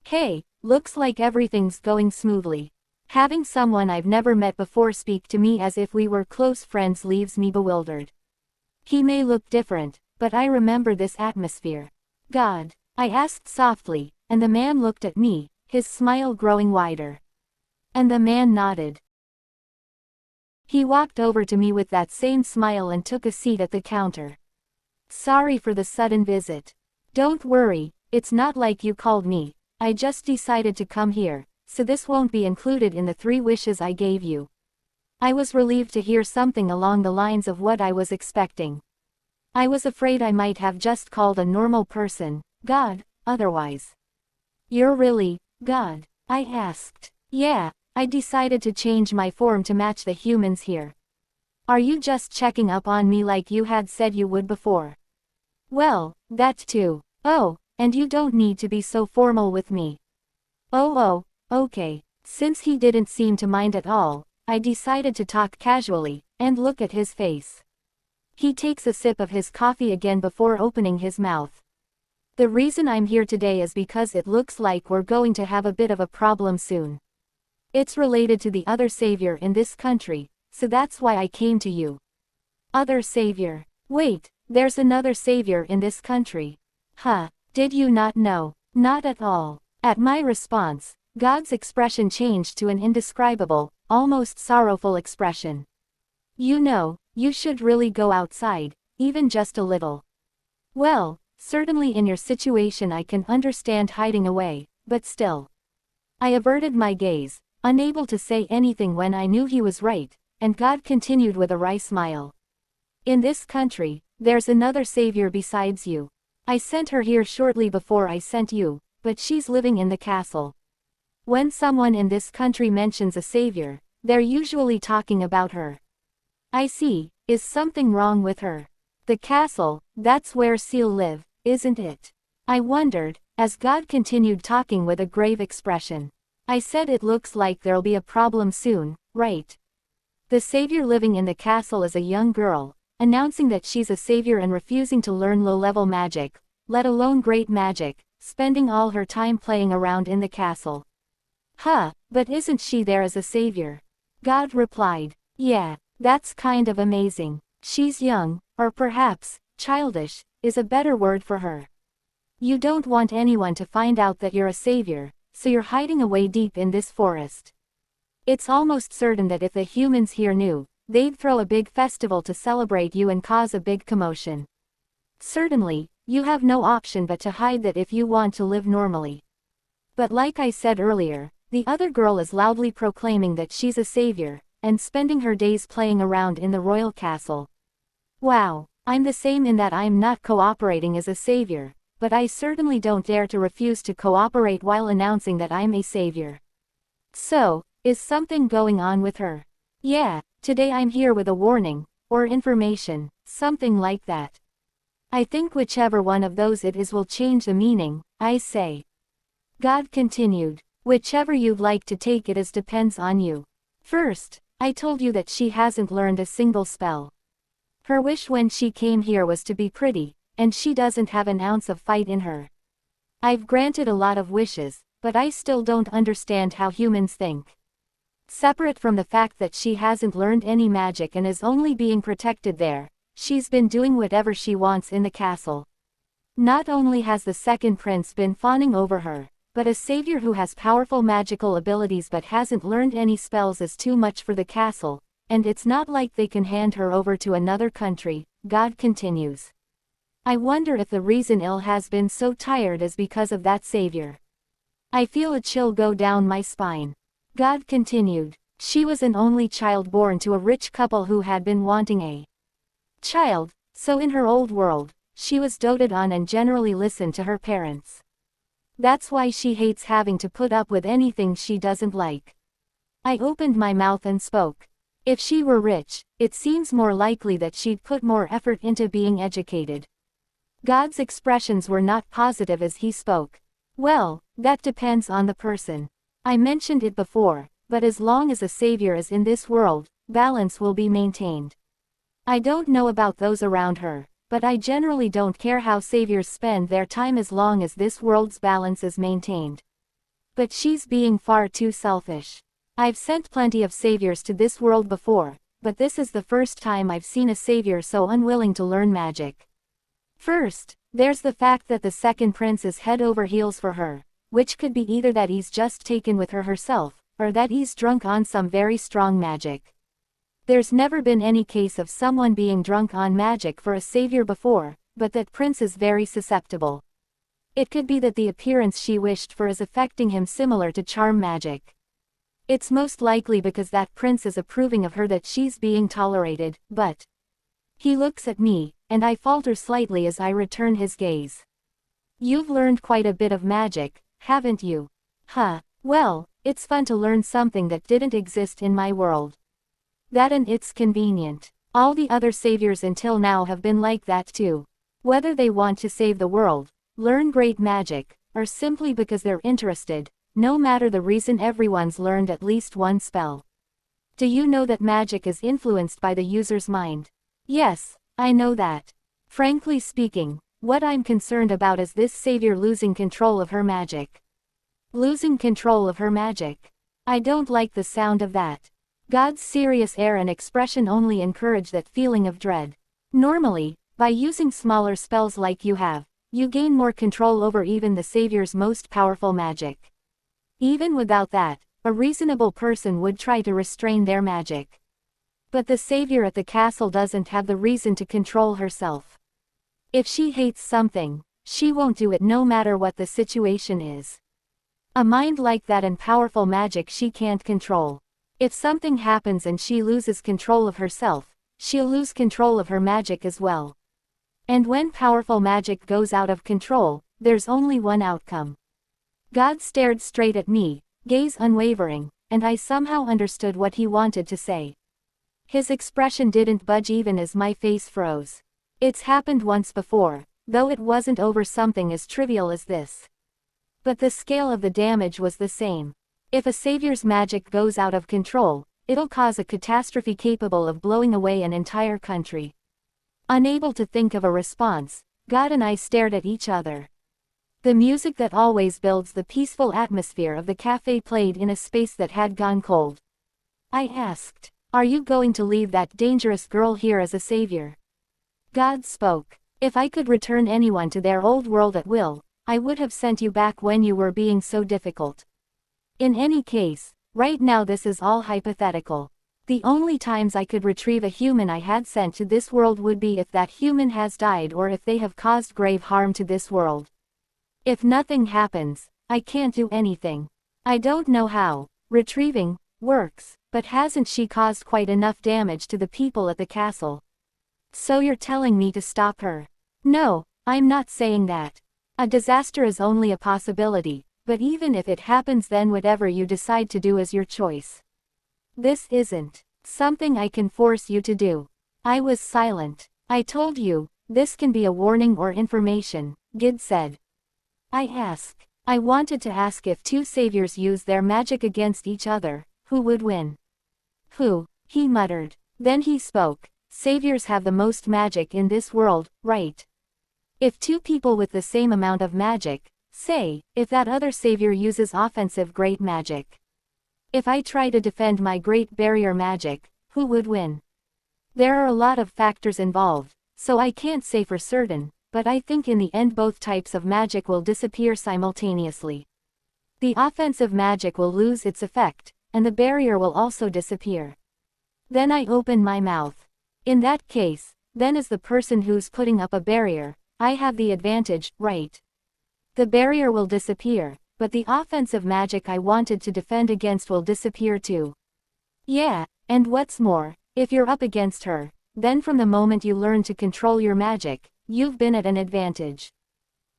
Hey, looks like everything's going smoothly. Having someone I've never met before speak to me as if we were close friends leaves me bewildered. He may look different, but I remember this atmosphere. God, I asked softly, and the man looked at me, his smile growing wider. And the man nodded. He walked over to me with that same smile and took a seat at the counter. Sorry for the sudden visit. Don't worry, it's not like you called me. I just decided to come here, so this won't be included in the 3 wishes I gave you. I was relieved to hear something along the lines of what I was expecting. I was afraid I might have just called a normal person, God, otherwise. You're really, God? I asked. Yeah, I decided to change my form to match the humans here. Are you just checking up on me like you had said you would before? Well, that too. Oh, and you don't need to be so formal with me. Oh, okay. Since he didn't seem to mind at all, I decided to talk casually, and look at his face. He takes a sip of his coffee again before opening his mouth. The reason I'm here today is because it looks like we're going to have a bit of a problem soon. It's related to the other savior in this country, so that's why I came to you. Other savior. Wait, there's another savior in this country. Huh. Did you not know? Not at all. At my response, God's expression changed to an indescribable, almost sorrowful expression. You know, you should really go outside, even just a little. Well, certainly in your situation I can understand hiding away, but still. I averted my gaze, unable to say anything when I knew he was right, and God continued with a wry smile. In this country, there's another savior besides you. I sent her here shortly before I sent you, but she's living in the castle. When someone in this country mentions a savior, they're usually talking about her. I see. Is something wrong with her? The castle, that's where Seal live, isn't it? I wondered, as God continued talking with a grave expression. I said it looks like there'll be a problem soon, right? The savior living in the castle is a young girl, announcing that she's a savior and refusing to learn low-level magic, let alone great magic, spending all her time playing around in the castle. Huh, but isn't she there as a savior? God replied. Yeah, that's kind of amazing. She's young, or perhaps, childish, is a better word for her. You don't want anyone to find out that you're a savior, so you're hiding away deep in this forest. It's almost certain that if the humans here knew, they'd throw a big festival to celebrate you and cause a big commotion. Certainly, you have no option but to hide that if you want to live normally. But like I said earlier, the other girl is loudly proclaiming that she's a savior, and spending her days playing around in the royal castle. Wow, I'm the same in that I'm not cooperating as a savior, but I certainly don't dare to refuse to cooperate while announcing that I'm a savior. So, is something going on with her? Yeah, today I'm here with a warning, or information, something like that. I think whichever one of those it is will change the meaning, I say. God continued, whichever you'd like to take it as depends on you. First, I told you that she hasn't learned a single spell. Her wish when she came here was to be pretty, and she doesn't have an ounce of fight in her. I've granted a lot of wishes, but I still don't understand how humans think. Separate from the fact that she hasn't learned any magic and is only being protected there, she's been doing whatever she wants in the castle. Not only has the second prince been fawning over her, but a savior who has powerful magical abilities but hasn't learned any spells is too much for the castle, and it's not like they can hand her over to another country, God continues. I wonder if the reason Il has been so tired is because of that savior. I feel a chill go down my spine. God continued. She was an only child born to a rich couple who had been wanting a child, so in her old world, she was doted on and generally listened to her parents. That's why she hates having to put up with anything she doesn't like. I opened my mouth and spoke. If she were rich, it seems more likely that she'd put more effort into being educated. God's expressions were not positive as he spoke. Well, that depends on the person. I mentioned it before, but as long as a savior is in this world, balance will be maintained. I don't know about those around her, but I generally don't care how saviors spend their time as long as this world's balance is maintained. But she's being far too selfish. I've sent plenty of saviors to this world before, but this is the first time I've seen a savior so unwilling to learn magic. First, there's the fact that the second prince is head over heels for her, which could be either that he's just taken with her herself, or that he's drunk on some very strong magic. There's never been any case of someone being drunk on magic for a savior before, but that prince is very susceptible. It could be that the appearance she wished for is affecting him similar to charm magic. It's most likely because that prince is approving of her that she's being tolerated, but he looks at me, and I falter slightly as I return his gaze. You've learned quite a bit of magic, haven't you? Huh, well, it's fun to learn something that didn't exist in my world. That and it's convenient. All the other saviors until now have been like that too. Whether they want to save the world, learn great magic, or simply because they're interested, no matter the reason, everyone's learned at least one spell. Do you know that magic is influenced by the user's mind? Yes, I know that. Frankly speaking, what I'm concerned about is this savior losing control of her magic. Losing control of her magic. I don't like the sound of that. God's serious air and expression only encourage that feeling of dread. Normally, by using smaller spells like you have, you gain more control over even the savior's most powerful magic. Even without that, a reasonable person would try to restrain their magic. But the savior at the castle doesn't have the reason to control herself. If she hates something, she won't do it no matter what the situation is. A mind like that and powerful magic she can't control. If something happens and she loses control of herself, she'll lose control of her magic as well. And when powerful magic goes out of control, there's only one outcome. God stared straight at me, gaze unwavering, and I somehow understood what he wanted to say. His expression didn't budge even as my face froze. It's happened once before, though it wasn't over something as trivial as this. But the scale of the damage was the same. If a savior's magic goes out of control, it'll cause a catastrophe capable of blowing away an entire country. Unable to think of a response, God and I stared at each other. The music that always builds the peaceful atmosphere of the cafe played in a space that had gone cold. I asked, "Are you going to leave that dangerous girl here as a savior?" God spoke, "If I could return anyone to their old world at will, I would have sent you back when you were being so difficult. In any case, right now this is all hypothetical. The only times I could retrieve a human I had sent to this world would be if that human has died or if they have caused grave harm to this world. If nothing happens, I can't do anything. I don't know how retrieving works, but hasn't she caused quite enough damage to the people at the castle? So you're telling me to stop her?" "No, I'm not saying that. A disaster is only a possibility, but even if it happens, then whatever you decide to do is your choice. This isn't something I can force you to do." I was silent. "I told you, this can be a warning or information," Gid said. I wanted to ask if two saviors use their magic against each other, who would win? "Who?" he muttered. Then he spoke. "Saviors have the most magic in this world, right? If two people with the same amount of magic, say, if that other savior uses offensive great magic. If I try to defend my great barrier magic, who would win? There are a lot of factors involved, so I can't say for certain, but I think in the end both types of magic will disappear simultaneously. The offensive magic will lose its effect, and the barrier will also disappear." Then I opened my mouth. "In that case, then as the person who's putting up a barrier, I have the advantage, right? The barrier will disappear, but the offensive magic I wanted to defend against will disappear too. Yeah, and what's more, if you're up against her, then from the moment you learn to control your magic, you've been at an advantage.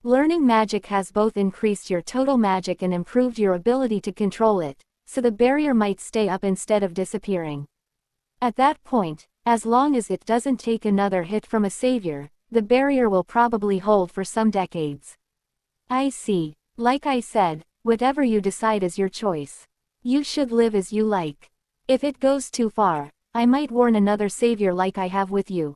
Learning magic has both increased your total magic and improved your ability to control it, so the barrier might stay up instead of disappearing. At that point, as long as it doesn't take another hit from a savior, the barrier will probably hold for some decades. I see. Like I said, whatever you decide is your choice. You should live as you like. If it goes too far, I might warn another savior like I have with you.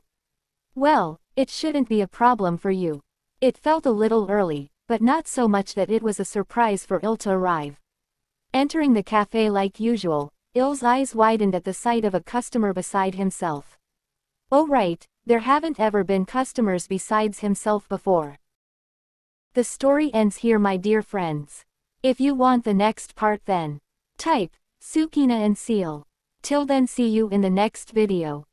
Well, it shouldn't be a problem for you. It felt a little early, but not so much that it was a surprise for Il to arrive. Entering the cafe like usual, Il's eyes widened at the sight of a customer beside himself. Oh right, there haven't ever been customers besides himself before. The story ends here, my dear friends. If you want the next part, then type Sukina and seal. Till then, see you in the next video.